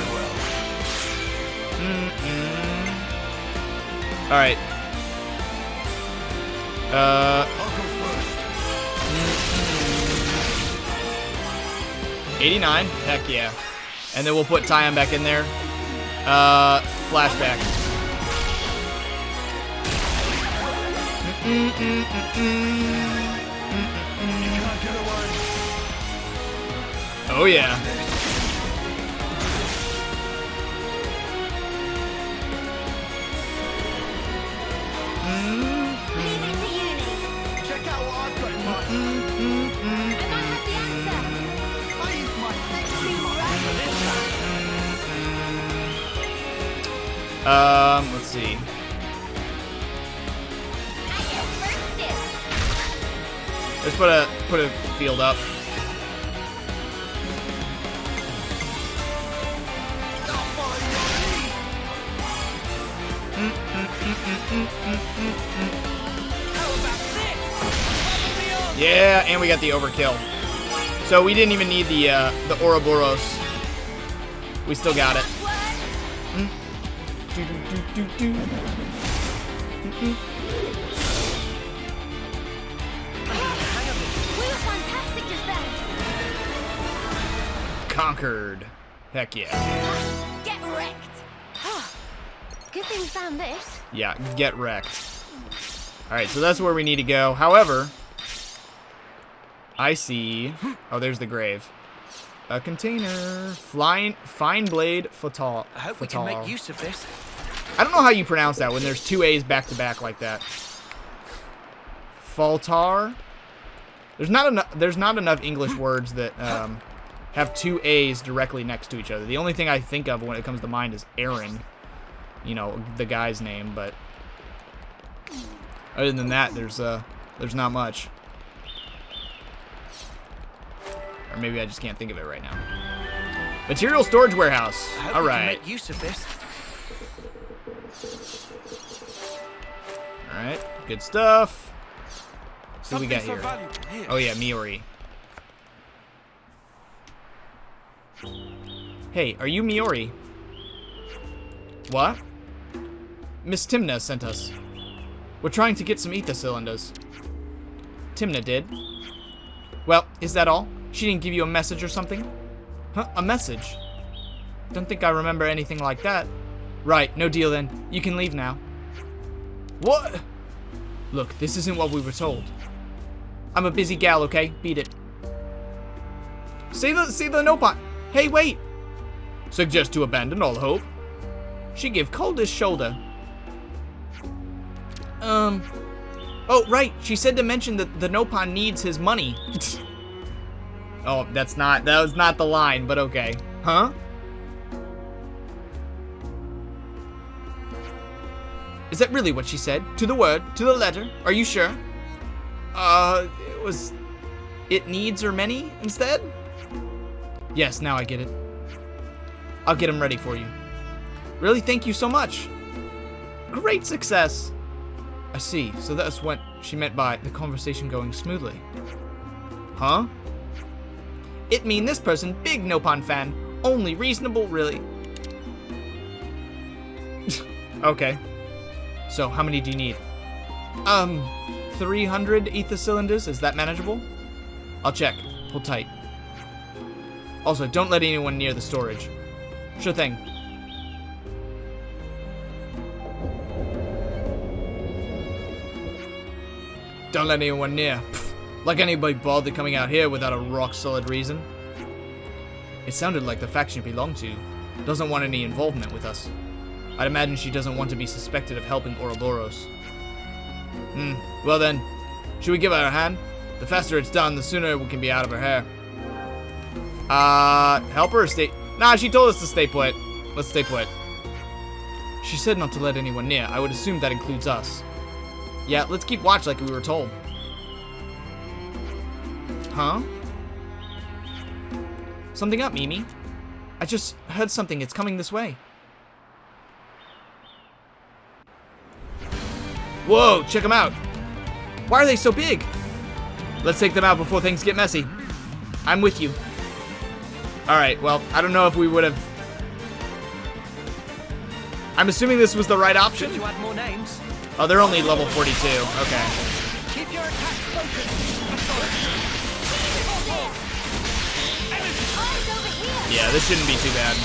Alright. I'll go first. 89? Heck yeah. And then we'll put Tyon back in there. Flashback. Oh, yeah. Leave it to uni. Check out what I've got in mind. I might have the answer. I use my sexy brain for this time. Let's see. Let's put a field up. Yeah, and we got the overkill. So we didn't even need the Ouroboros. We still got it. We were fantastic just then. Conquered. Heck yeah. Get wrecked. Good thing we found this. Yeah, get wrecked. Alright, so that's where we need to go. However, I see... Oh, there's the grave. A container. Fine blade fatal. I hope we can make use of this. I don't know how you pronounce that when there's two A's back to back like that. Faltar. There's not enough English words that have two A's directly next to each other. The only thing I think of when it comes to mind is Aaron. You know, the guy's name, but other than that, there's not much. Or maybe I just can't think of it right now. Material storage warehouse. All right. Make use of this. All right. Good stuff. Let's see what we got so here. valuable here. Oh yeah, Miori. Hey, are you Miori? What? Miss Timna sent us. We're trying to get some ether cylinders. Timna did. Well, is that all? She didn't give you a message or something? Huh? A message? Don't think I remember anything like that. Right, no deal then. You can leave now. What? Look, this isn't what we were told. I'm a busy gal, okay? Beat it. See the notepad. Hey, wait! Suggest to abandon all hope. She give coldest shoulder. Oh, right. She said to mention that the Nopon needs his money. Oh, that was not the line, but okay. Huh? Is that really what she said? To the word? To the letter? Are you sure? It needs or many instead? Yes, now I get it. I'll get him ready for you. Really, thank you so much. Great success. I see, so that's what she meant by the conversation going smoothly. Huh? It mean this person, big Nopon fan. Only reasonable, really. Okay. So, how many do you need? 300 ether cylinders, is that manageable? I'll check. Hold tight. Also, don't let anyone near the storage. Sure thing. Don't let anyone near. Pfft, like anybody bothered coming out here without a rock-solid reason. It sounded like the faction you belong to doesn't want any involvement with us. I'd imagine she doesn't want to be suspected of helping Ouroboros. Well then, should we give her a hand? The faster it's done, the sooner we can be out of her hair. Help her or stay... Nah, she told us to stay put. Let's stay put. She said not to let anyone near. I would assume that includes us. Yeah, let's keep watch like we were told. Huh? Something up, Mimi? I just heard something. It's coming this way. Whoa, check them out. Why are they so big? Let's take them out before things get messy. I'm with you. Alright, well, I don't know if we would have... I'm assuming this was the right option. To add more names. Oh, they're only level 42. Okay. Keep your attack focused. Yeah, this shouldn't be too bad.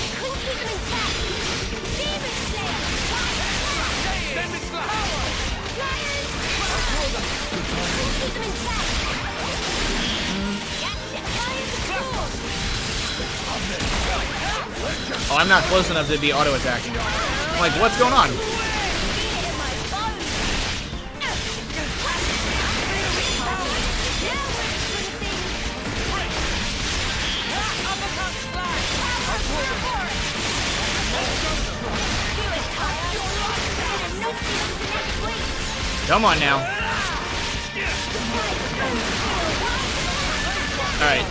Oh, I'm not close enough to be auto-attacking. I'm like, what's going on? Come on now. Alright.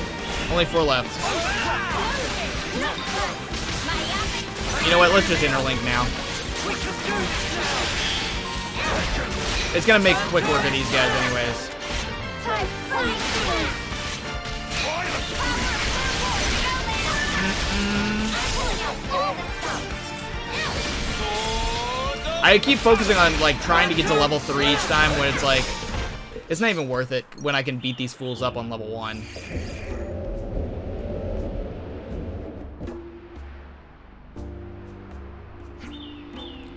Only 4 left. You know what? Let's just interlink now. It's gonna make quick work of these guys anyways. I keep focusing on like trying to get to level 3 each time when it's like it's not even worth it when I can beat these fools up on level 1.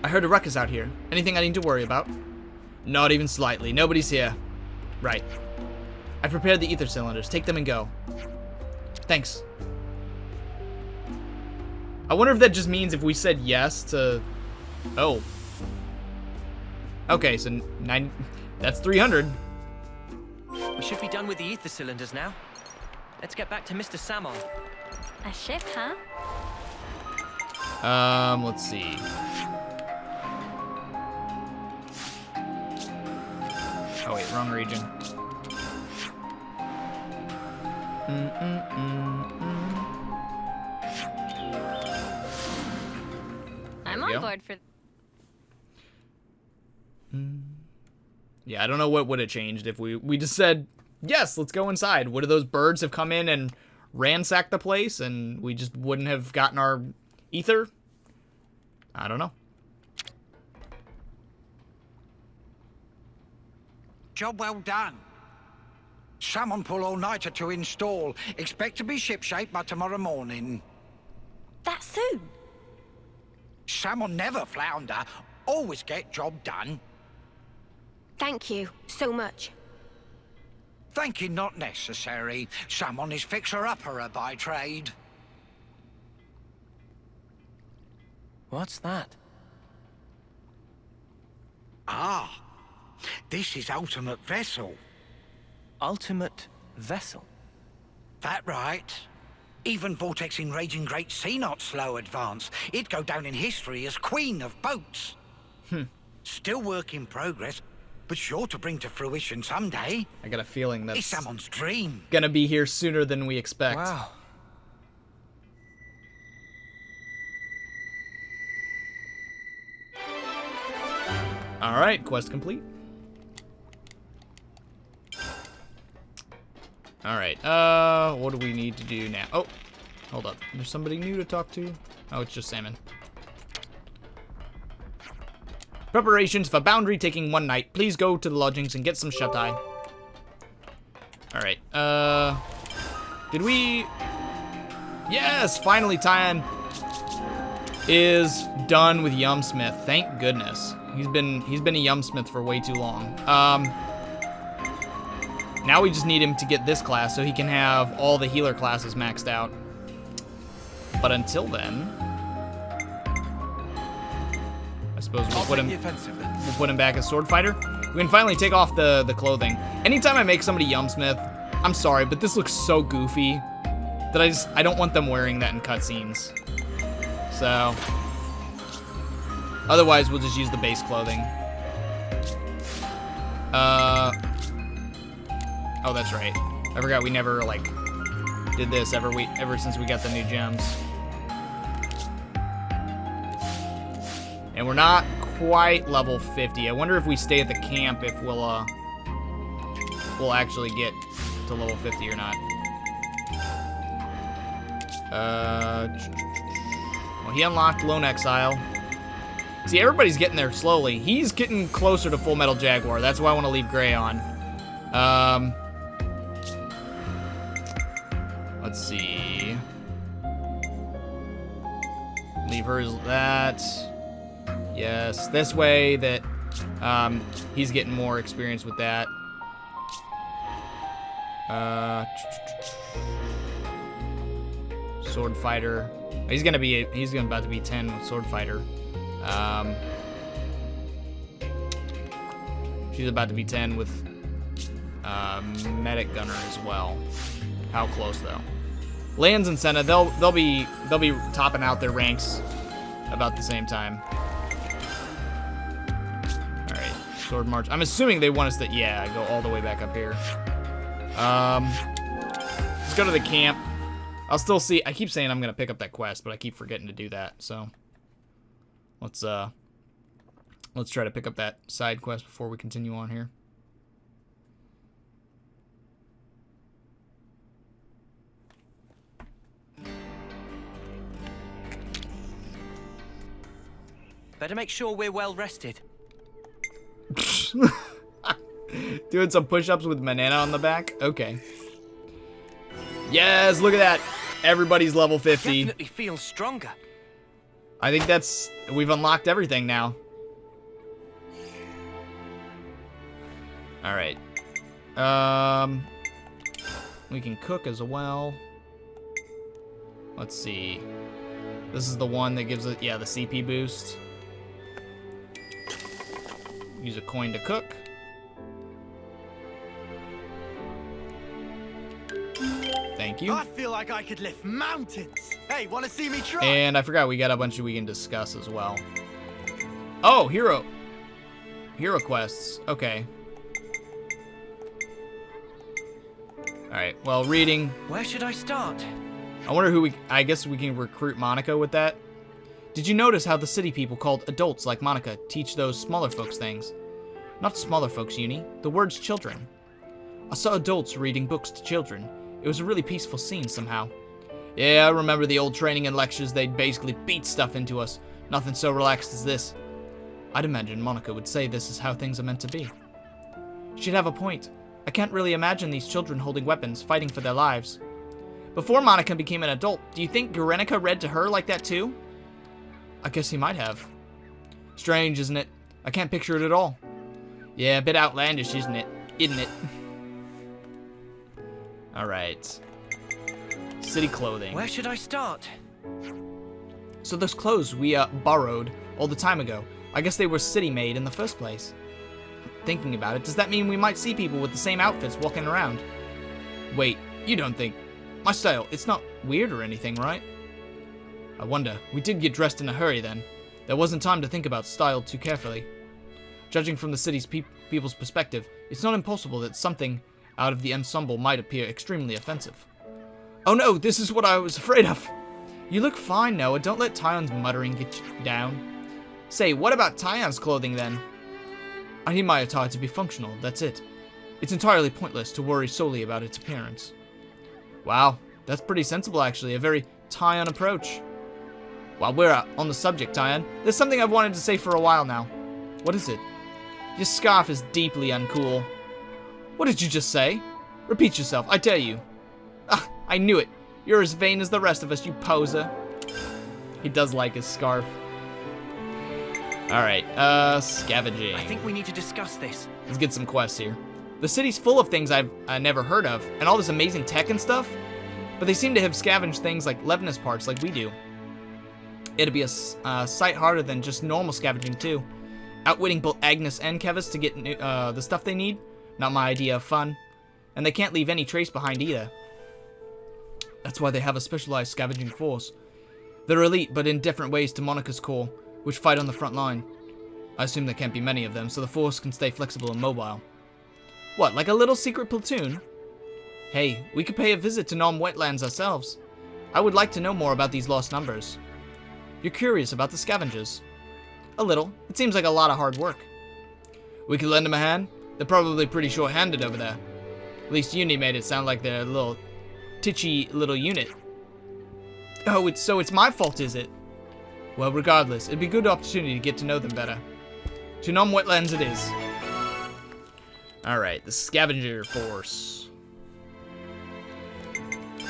I heard a ruckus out here. Anything I need to worry about? Not even slightly. Nobody's here. Right. I prepared the ether cylinders. Take them and go. Thanks. I wonder if that just means if we said yes to... Oh. Okay, so 9... That's 300. We should be done with the ether cylinders now. Let's get back to Mr. Samon. A ship, huh? Let's see. Oh wait, wrong region. I'm on board for... Yeah, I don't know what would have changed if we just said, yes, let's go inside. Would have those birds have come in and ransacked the place and we just wouldn't have gotten our ether? I don't know. Job well done. Salmon pull all-nighter to install. Expect to be shipshape by tomorrow morning. That soon? Salmon never flounder. Always get job done. Thank you so much. Thank you not necessary. Salmon is fixer-upper by trade. What's that? Ah, this is ultimate vessel. Ultimate vessel? That right. Even vortexing raging great sea not slow advance. It'd go down in history as queen of boats. Still work in progress, but sure to bring to fruition someday. I got a feeling that's it's someone's dream. Gonna be here sooner than we expect. Wow. Alright, quest complete. Alright, what do we need to do now? Oh, hold up. There's somebody new to talk to? Oh, it's just Salmon. Preparations for boundary taking 1 night. Please go to the lodgings and get some shut-eye. Alright, did we... Yes, finally Tyan is done with Yumsmith. Thank goodness. He's been a Yumsmith for way too long. Now we just need him to get this class so he can have all the healer classes maxed out. But until then, I suppose we'll put him back as sword fighter. We can finally take off the clothing. Anytime I make somebody Yumsmith, I'm sorry, but this looks so goofy that I don't want them wearing that in cutscenes. So otherwise, we'll just use the base clothing. Oh, that's right. I forgot we never, like, did this ever since we got the new gems. And we're not quite level 50. I wonder if we stay at the camp if we'll actually get to level 50 or not. Well, he unlocked Lone Exile. See, everybody's getting there slowly. He's getting closer to Full Metal Jaguar. That's why I want to leave Gray on. Let's see. Leave her as that. Yes, this way that he's getting more experience with that. sword fighter. He's about to be 10 with sword fighter. She's about to be 10 with medic gunner as well. How close though? Lands and Senna, they'll be topping out their ranks about the same time. All right, sword march. I'm assuming they want us to go all the way back up here. Let's go to the camp. I'll still see. I keep saying I'm gonna pick up that quest, but I keep forgetting to do that. So let's try to pick up that side quest before we continue on here. Better make sure we're well rested. Doing some push-ups with Manana on the back? Okay. Yes, look at that. Everybody's level 50. Definitely feels stronger. I think we've unlocked everything now. All right. We can cook as well. Let's see. This is the one that gives it, the CP boost. Use a coin to cook. Thank you. I feel like I could lift mountains. Hey, want to see me try? And I forgot we got a bunch we can discuss as well. Oh, hero quests. Okay. All right. Well, reading. Where should I start? I wonder I guess we can recruit Monica with that. Did you notice how the city people called adults like Monica teach those smaller folks things? Not smaller folks, Uni. The word's children. I saw adults reading books to children. It was a really peaceful scene somehow. Yeah, I remember the old training and lectures. They'd basically beat stuff into us. Nothing so relaxed as this. I'd imagine Monica would say this is how things are meant to be. She'd have a point. I can't really imagine these children holding weapons, fighting for their lives. Before Monica became an adult, do you think Guernica read to her like that too? I guess he might have. Strange, isn't it? I can't picture it at all. Yeah, a bit outlandish, isn't it? Alright. City clothing. Where should I start? So those clothes we borrowed all the time ago, I guess they were city-made in the first place. Thinking about it, does that mean we might see people with the same outfits walking around? Wait, you don't think... My style, it's not weird or anything, right? I wonder, we did get dressed in a hurry then. There wasn't time to think about style too carefully. Judging from the city's people's perspective, it's not impossible that something out of the ensemble might appear extremely offensive. Oh no, this is what I was afraid of! You look fine, Noah. Don't let Tyon's muttering get you down. Say, what about Tyon's clothing then? I need my attire to be functional, that's it. It's entirely pointless to worry solely about its appearance. Wow, that's pretty sensible actually, a very Tyon approach. While we're on the subject, Tyon, there's something I've wanted to say for a while now. What is it? Your scarf is deeply uncool. What did you just say? Repeat yourself, I dare you. Ah, I knew it. You're as vain as the rest of us, you poser. He does like his scarf. Alright, scavenging. I think we need to discuss this. Let's get some quests here. The city's full of things I've never heard of, and all this amazing tech and stuff, but they seem to have scavenged things like Levinus parts like we do. It'd be a sight harder than just normal scavenging too. Outwitting both Agnus and Keves to get the stuff they need, not my idea of fun. And they can't leave any trace behind either. That's why they have a specialized scavenging force. They're elite, but in different ways to Monica's corps, which fight on the front line. I assume there can't be many of them, so the force can stay flexible and mobile. What, like a little secret platoon? Hey, we could pay a visit to Nom Wetlands ourselves. I would like to know more about these lost numbers. You're curious about the scavengers? A little. It seems like a lot of hard work. We could lend them a hand? They're probably pretty short-handed over there. At least Uni made it sound like they're a little titchy little unit. Oh, so it's my fault, is it? Well, regardless, it'd be a good opportunity to get to know them better. To Nom Wetlands it is. Alright, the scavenger force.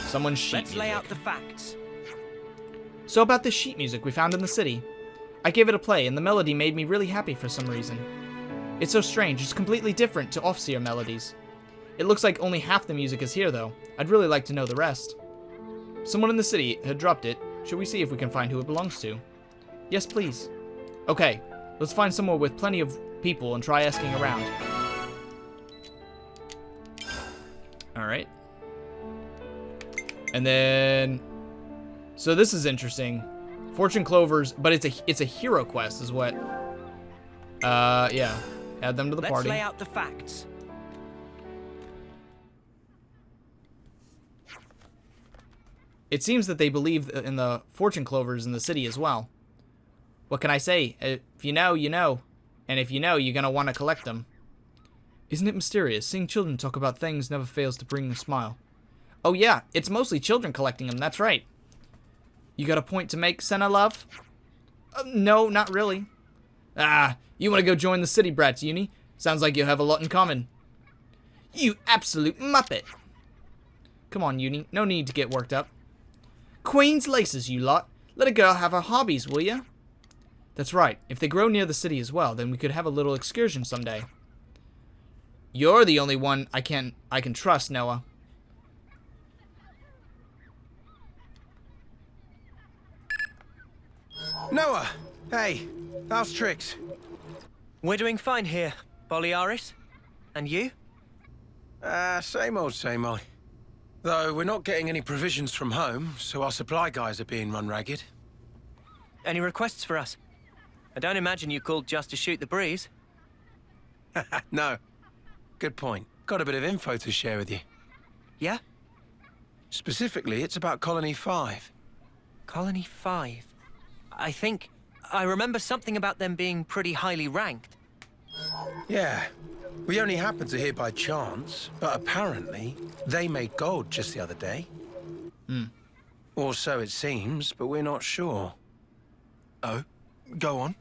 Someone's sheet Let's lay music. out the facts. So about this sheet music we found in the city. I gave it a play, and the melody made me really happy for some reason. It's so strange, it's completely different to Offseer melodies. It looks like only half the music is here, though. I'd really like to know the rest. Someone in the city had dropped it. Should we see if we can find who it belongs to? Yes, please. Okay, let's find somewhere with plenty of people and try asking around. Alright. And then... So this is interesting. Fortune Clovers, but it's a hero quest is what... yeah. Add them to the party. Let's lay out the facts. It seems that they believe in the Fortune Clovers in the city as well. What can I say? If you know, you know. And if you know, you're gonna want to collect them. Isn't it mysterious? Seeing children talk about things never fails to bring a smile. Oh yeah, it's mostly children collecting them, that's right. You got a point to make, Senna love? No, not really. Ah, you want to go join the city brats, Uni? Sounds like you have a lot in common. You absolute muppet. Come on, Uni, no need to get worked up. Queen's laces, you lot. Let a girl have her hobbies, will ya? That's right. If they grow near the city as well, then we could have a little excursion someday. You're the only one I can trust, Noah. Noah! Hey, how's tricks? We're doing fine here, Boliaris. And you? Same old, same old. Though we're not getting any provisions from home, so our supply guys are being run ragged. Any requests for us? I don't imagine you called just to shoot the breeze. No. Good point. Got a bit of info to share with you. Yeah? Specifically, it's about Colony 5. Colony 5? I remember something about them being pretty highly ranked. Yeah. We only happened to hear by chance, but apparently they made gold just the other day. Or so it seems, but we're not sure. Oh, go on.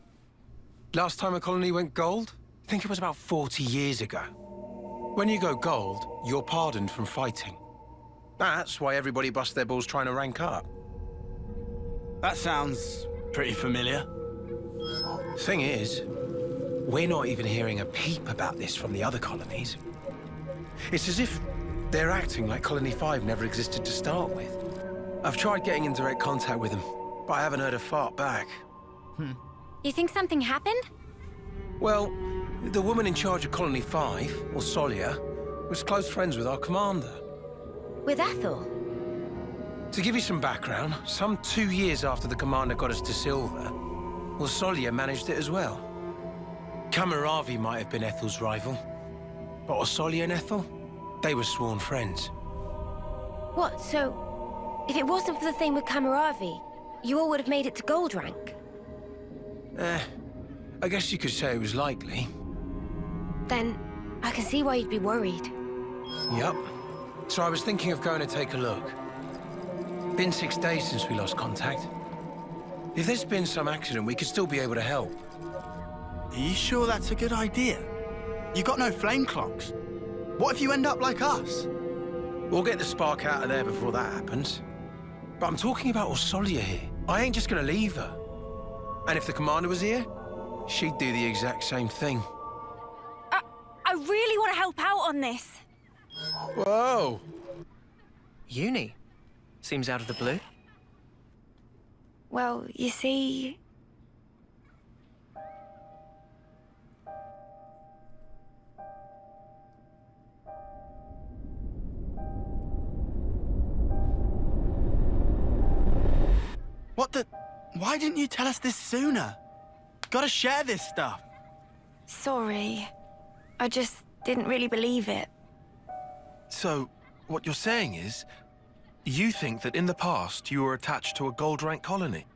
Last time a colony went gold? I think it was about 40 years ago. When you go gold, you're pardoned from fighting. That's why everybody busts their balls trying to rank up. That sounds pretty familiar. Thing is, we're not even hearing a peep about this from the other colonies. It's as if they're acting like Colony 5 never existed to start with. I've tried getting in direct contact with them, but I haven't heard a fart back. You think something happened? Well, the woman in charge of Colony 5, or Solia, was close friends with our commander. With Ethel? To give you some background, some 2 years after the commander got us to silver, well, Solia managed it as well. Kamaravi might have been Ethel's rival, but Osolia and Ethel, they were sworn friends. What, so... If it wasn't for the thing with Kamaravi, you all would have made it to gold rank? I guess you could say it was likely. Then, I can see why you'd be worried. Yep. So I was thinking of going to take a look. Been 6 days since we lost contact. If there's been some accident, we could still be able to help. Are you sure that's a good idea? You got no flame clocks. What if you end up like us? We'll get the spark out of there before that happens. But I'm talking about Osolia here. I ain't just gonna leave her. And if the commander was here, she'd do the exact same thing. I really want to help out on this. Whoa! Uni? Seems out of the blue. Well, you see... What the... Why didn't you tell us this sooner? Gotta share this stuff. Sorry. I just didn't really believe it. So, what you're saying is, you think that in the past you were attached to a gold rank colony?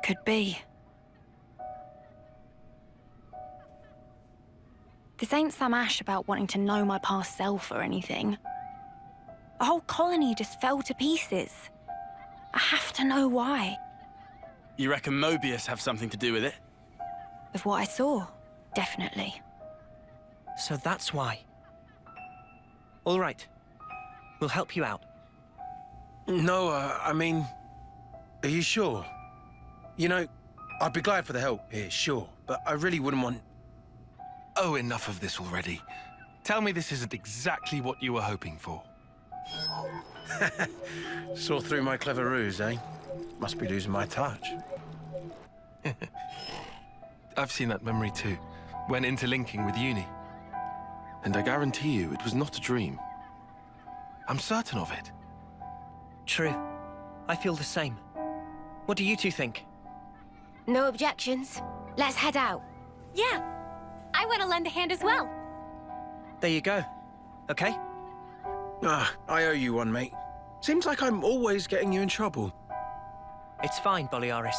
Could be. This ain't some ash about wanting to know my past self or anything. A whole colony just fell to pieces. I have to know why. You reckon Mobius have something to do with it? With what I saw, definitely. So that's why. All right. We'll help you out. No, I mean... Are you sure? You know, I'd be glad for the help here, sure. But I really wouldn't want... Oh, enough of this already. Tell me this isn't exactly what you were hoping for. Saw through my clever ruse, eh? Must be losing my touch. I've seen that memory too, when interlinking with uni. And I guarantee you it was not a dream. I'm certain of it. True. I feel the same. What do you two think? No objections. Let's head out. Yeah, I want to lend a hand as well. There you go. Okay? Ah, I owe you one, mate. Seems like I'm always getting you in trouble. It's fine, Boliaris.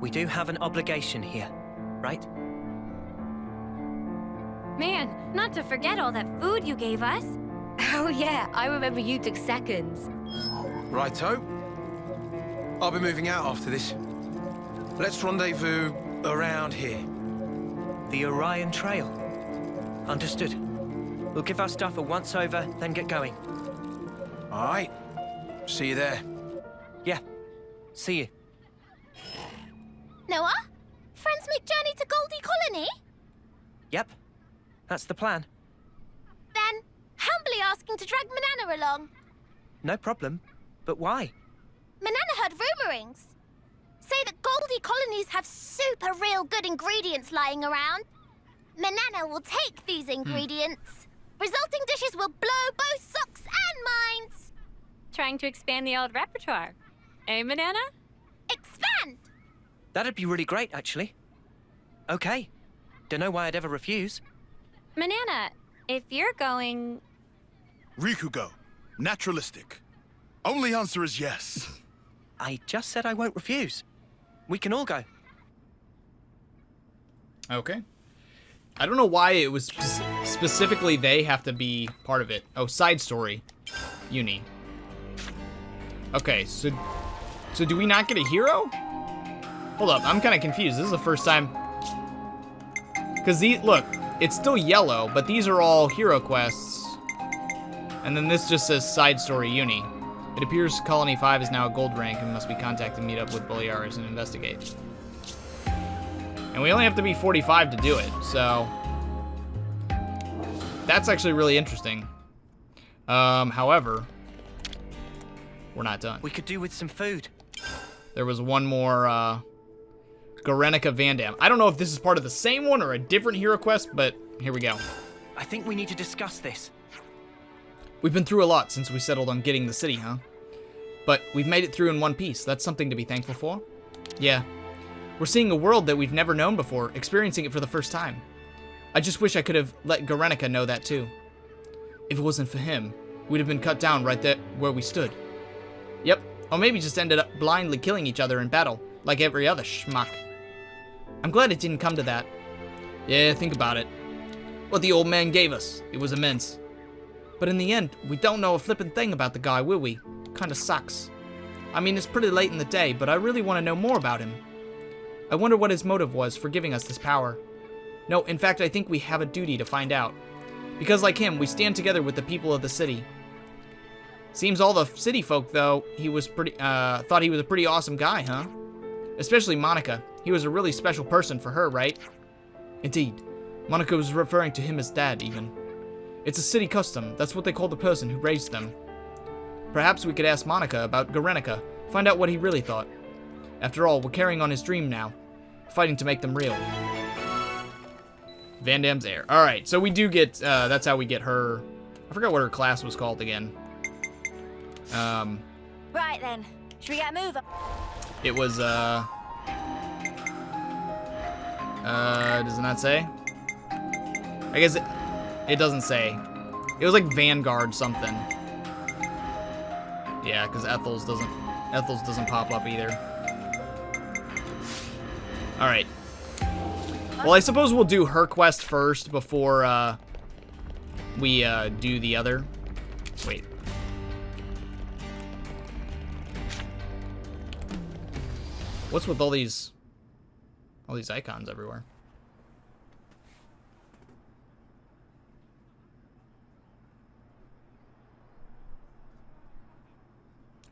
We do have an obligation here, right? Man, not to forget all that food you gave us. Oh yeah, I remember you took seconds. Righto. I'll be moving out after this. Let's rendezvous around here. The Orion Trail. Understood. We'll give our stuff a once-over, then get going. All right. See you there. Yeah. See you. Noah? Friends make journey to Goldie Colony? Yep. That's the plan. Then, humbly asking to drag Manana along. No problem. But why? Manana heard rumorings. Say that Goldie colonies have super real good ingredients lying around. Manana will take these ingredients. Resulting dishes will blow both socks and minds. Trying to expand the old repertoire. Eh, Manana? Expand! That'd be really great, actually. Okay. Don't know why I'd ever refuse. Manana, if you're going... Rikugo. Naturalistic. Only answer is yes. I just said I won't refuse. We can all go. Okay. I don't know why it was specifically they have to be part of it. Oh, side story. Uni. Okay, so do we not get a hero? Hold up, I'm kind of confused. This is the first time. Because look, it's still yellow, but these are all hero quests. And then this just says side story uni. It appears Colony 5 is now a gold rank and must be contacted to meet up with Boliaris and investigate. And we only have to be 45 to do it, so... That's actually really interesting. However, we're not done. We could do with some food. There was one more, Guernica Van Damme. I don't know if this is part of the same one or a different hero quest, but here we go. I think we need to discuss this. We've been through a lot since we settled on getting the city, huh? But we've made it through in one piece. That's something to be thankful for. Yeah. We're seeing a world that we've never known before, experiencing it for the first time. I just wish I could have let Guernica know that too. If it wasn't for him, we'd have been cut down right there where we stood. Yep, or maybe just ended up blindly killing each other in battle, like every other schmuck. I'm glad it didn't come to that. Yeah, think about it. What the old man gave us, it was immense. But in the end, we don't know a flippin' thing about the guy, will we? Kinda sucks. I mean, it's pretty late in the day, but I really want to know more about him. I wonder what his motive was for giving us this power. No, in fact, I think we have a duty to find out. Because like him, we stand together with the people of the city. Seems all the city folk, though, thought he was a pretty awesome guy, huh? Especially Monica. He was a really special person for her, right? Indeed. Monica was referring to him as Dad, even. It's a city custom. That's what they call the person who raised them. Perhaps we could ask Monica about Guernica, find out what he really thought. After all, we're carrying on his dream now, fighting to make them real. Van Damme's heir. Alright, so we do get, that's how we get her. I forgot what her class was called again. Right then, should we get a move up? It was, does it not say? I guess it doesn't say. It was like Vanguard something. Yeah, because Ethel's doesn't pop up either. Alright. Well, I suppose we'll do her quest first before we do the other. Wait. What's with all these icons everywhere?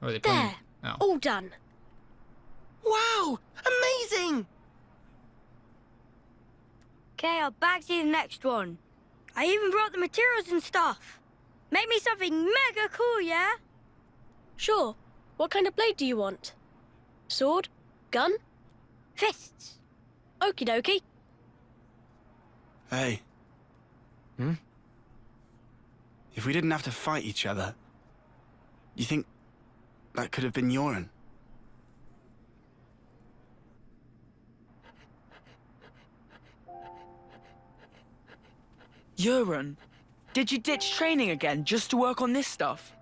Or are they playing? There. Oh. All done. Wow! Amazing! Okay, I'll back to the next one. I even brought the materials and stuff. Make me something mega cool, yeah? Sure. What kind of blade do you want? Sword? Gun? Fists? Okie dokie. Hey. If we didn't have to fight each other, you think that could have been Yoren? Yoren, did you ditch training again just to work on this stuff?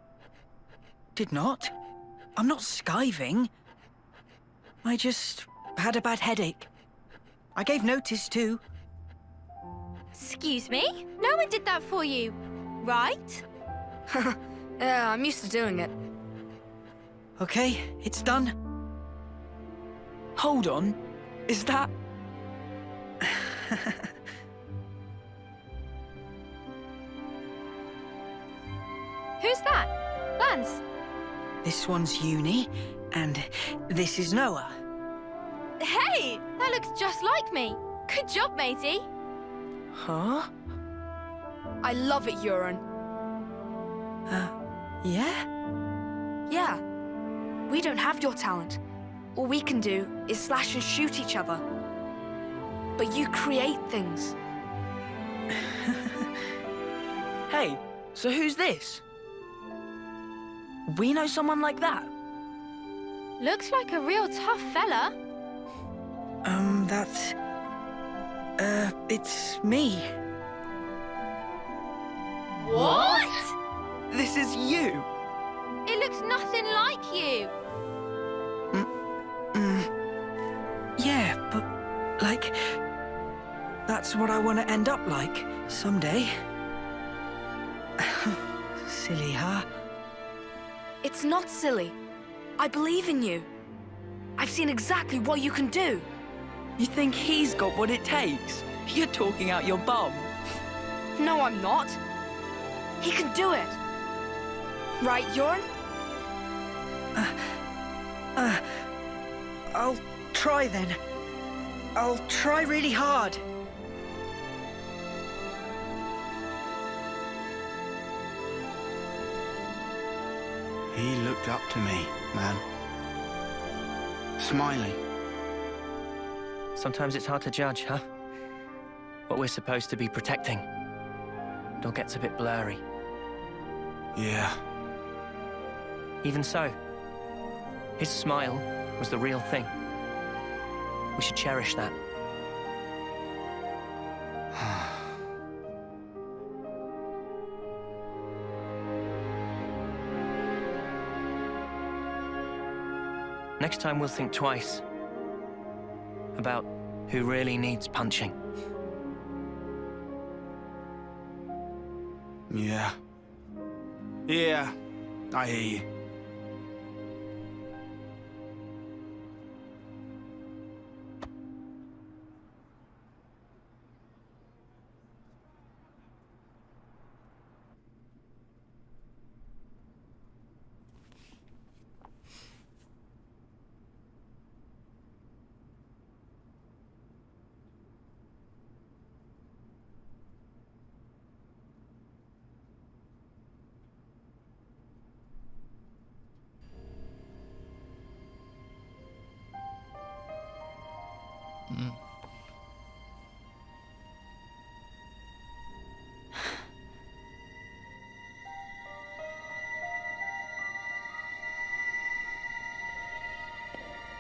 Did not. I'm not skiving. I just had a bad headache. I gave notice too. Excuse me? No one did that for you, right? Yeah, I'm used to doing it. Okay, it's done. Hold on. Is that... Who's that? Lance? This one's Uni, and this is Noah. Hey! That looks just like me. Good job, matey. Huh? I love it, Yoren. Yeah? Yeah. We don't have your talent. All we can do is slash and shoot each other. But you create things. Hey, so who's this? We know someone like that? Looks like a real tough fella. That's... it's me. What? This is you. It looks nothing like you. Yeah, but, like... That's what I want to end up like, someday. Silly, huh? It's not silly. I believe in you. I've seen exactly what you can do. You think he's got what it takes? You're talking out your bum. No, I'm not. He can do it. Right, Yoren? I'll try then. I'll try really hard. He looked up to me, man. Smiling. Sometimes it's hard to judge, huh? What we're supposed to be protecting. It all gets a bit blurry. Yeah. Even so, his smile was the real thing. We should cherish that. Next time we'll think twice about who really needs punching. Yeah. Yeah, I hear you.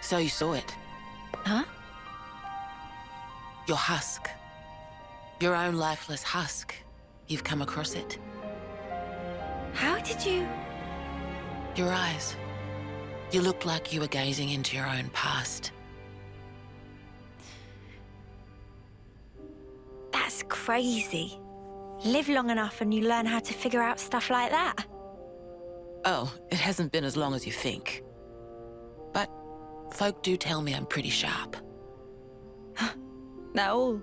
So you saw it? Huh? Your husk. Your own lifeless husk. You've come across it. How did you... Your eyes. You looked like you were gazing into your own past. That's crazy. Live long enough and you learn how to figure out stuff like that. Oh, it hasn't been as long as you think. But folk do tell me I'm pretty sharp. No.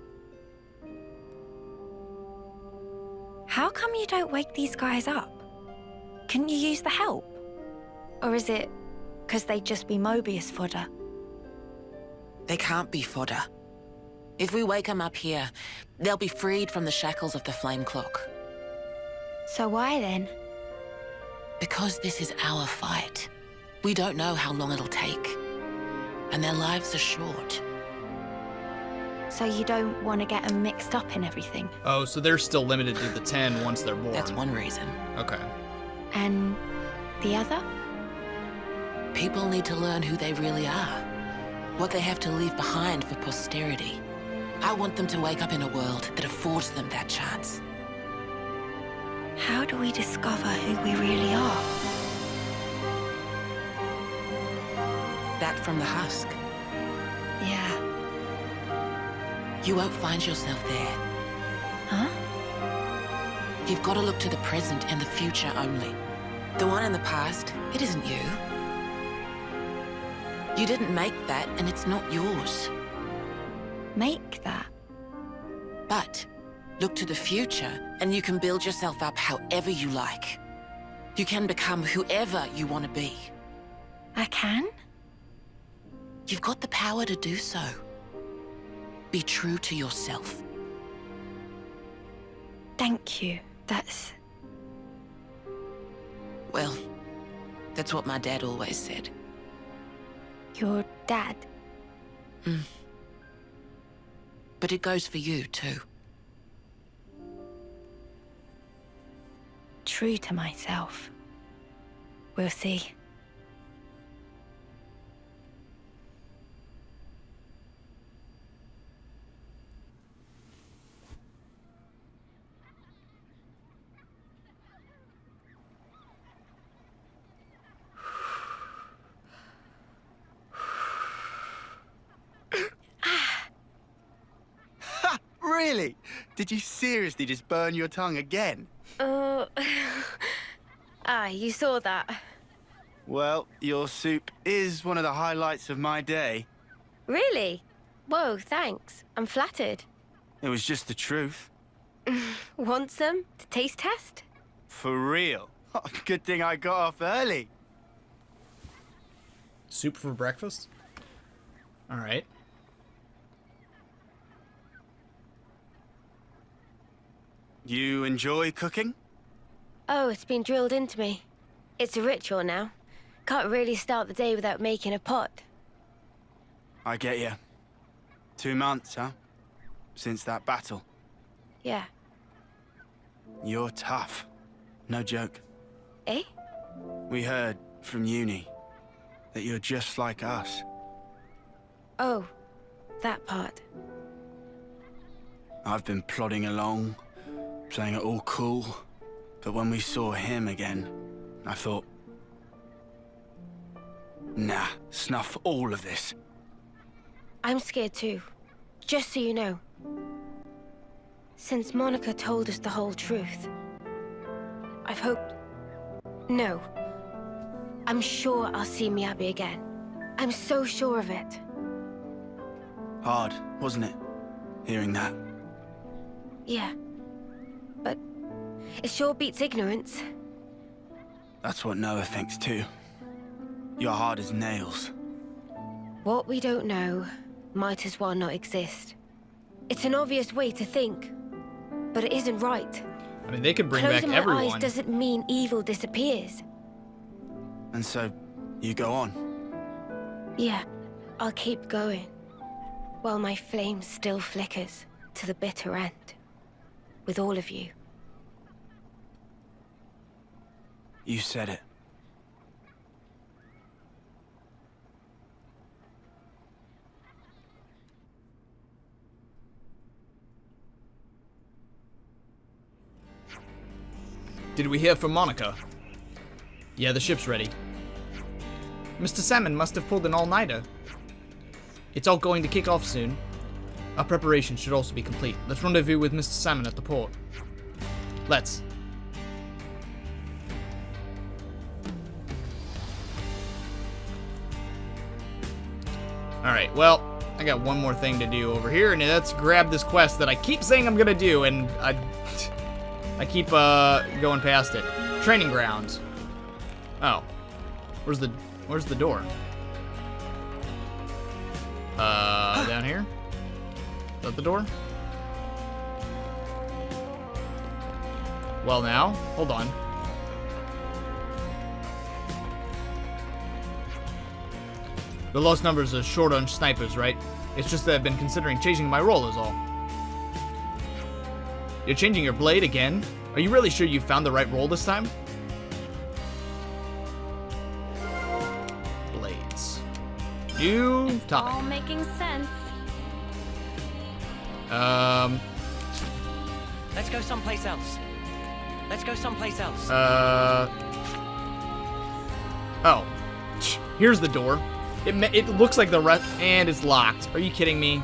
How come you don't wake these guys up? Couldn't you use the help? Or is it because they'd just be Mobius fodder? They can't be fodder. If we wake them up here, they'll be freed from the shackles of the flame clock. So why then? Because this is our fight. We don't know how long it'll take. And their lives are short. So you don't want to get them mixed up in everything? Oh, so they're still limited to the 10 once they're born. That's one reason. Okay. And the other? People need to learn who they really are. What they have to leave behind for posterity. I want them to wake up in a world that affords them that chance. How do we discover who we really are? Back from the husk. Yeah. You won't find yourself there. Huh? You've got to look to the present and the future only. The one in the past, it isn't you. You didn't make that, and it's not yours. Make that? But look to the future, and you can build yourself up however you like. You can become whoever you want to be. I can? You've got the power to do so. Be true to yourself. Thank you. That's... Well, that's what my dad always said. Your dad? But it goes for you, too. True to myself. We'll see. Really? Did you seriously just burn your tongue again? You saw that. Well, your soup is one of the highlights of my day. Really? Whoa, thanks. I'm flattered. It was just the truth. Want some to taste test? For real? Good thing I got off early. Soup for breakfast? All right. You enjoy cooking? Oh, it's been drilled into me. It's a ritual now. Can't really start the day without making a pot. I get you. 2 months, huh? Since that battle. Yeah. You're tough. No joke. Eh? We heard from Uni that you're just like us. Oh, that part. I've been plodding along, playing it all cool. But when we saw him again, I thought, nah, snuff all of this. I'm scared too, just so you know. Since Monica told us the whole truth, I've hoped... No. I'm sure I'll see Miyabi again. I'm so sure of it. Hard, wasn't it? Hearing that. Yeah. But it sure beats ignorance. That's what Noah thinks too. You're hard as nails. What we don't know might as well not exist. It's an obvious way to think, but it isn't right. I mean, they could bring back Closing everyone. my eyes doesn't mean evil disappears. And so, you go on? Yeah, I'll keep going. While my flame still flickers to the bitter end. With all of you. You said it. Did we hear from Monica? Yeah, the ship's ready. Mr. Salmon must have pulled an all-nighter. It's all going to kick off soon. Our preparation should also be complete. Let's rendezvous with Mr. Salmon at the port. Let's. Alright, well, I got one more thing to do over here, and that's grab this quest that I keep saying I'm gonna do, and I keep going past it. Training grounds. Oh. Where's the door? Down here? Is that the door? Well now, hold on. The lowest numbers are short on snipers, right? It's just that I've been considering changing my role is all. You're changing your blade again? Are you really sure you found the right role this time? Blades. New topic. All making sense. Let's go someplace else. Let's go someplace else. Oh. Here's the door. It looks like the rest, and it's locked. Are you kidding me?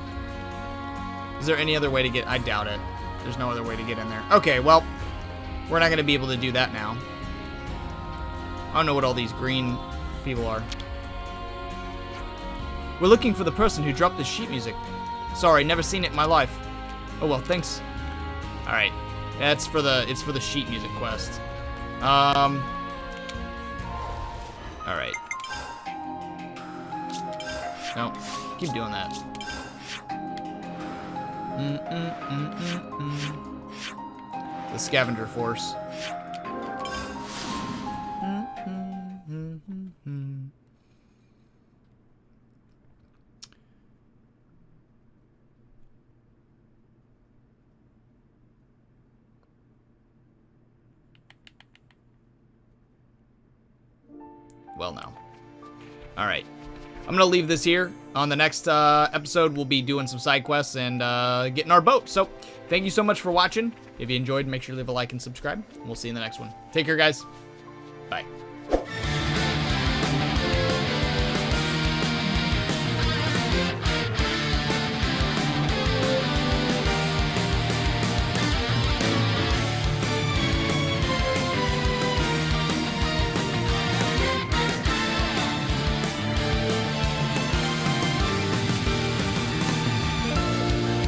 Is there any other way to get? I doubt it. There's no other way to get in there. Okay, well, we're not gonna be able to do that now. I don't know what all these green people are. We're looking for the person who dropped the sheet music. Sorry, never seen it in my life. Oh well, thanks. All right, it's for the sheet music quest. All right. No, keep doing that. The scavenger force. Well, now. All right. I'm going to leave this here. On the next episode, we'll be doing some side quests and getting our boat. So, thank you so much for watching. If you enjoyed, make sure to leave a like and subscribe. And we'll see you in the next one. Take care, guys. Bye.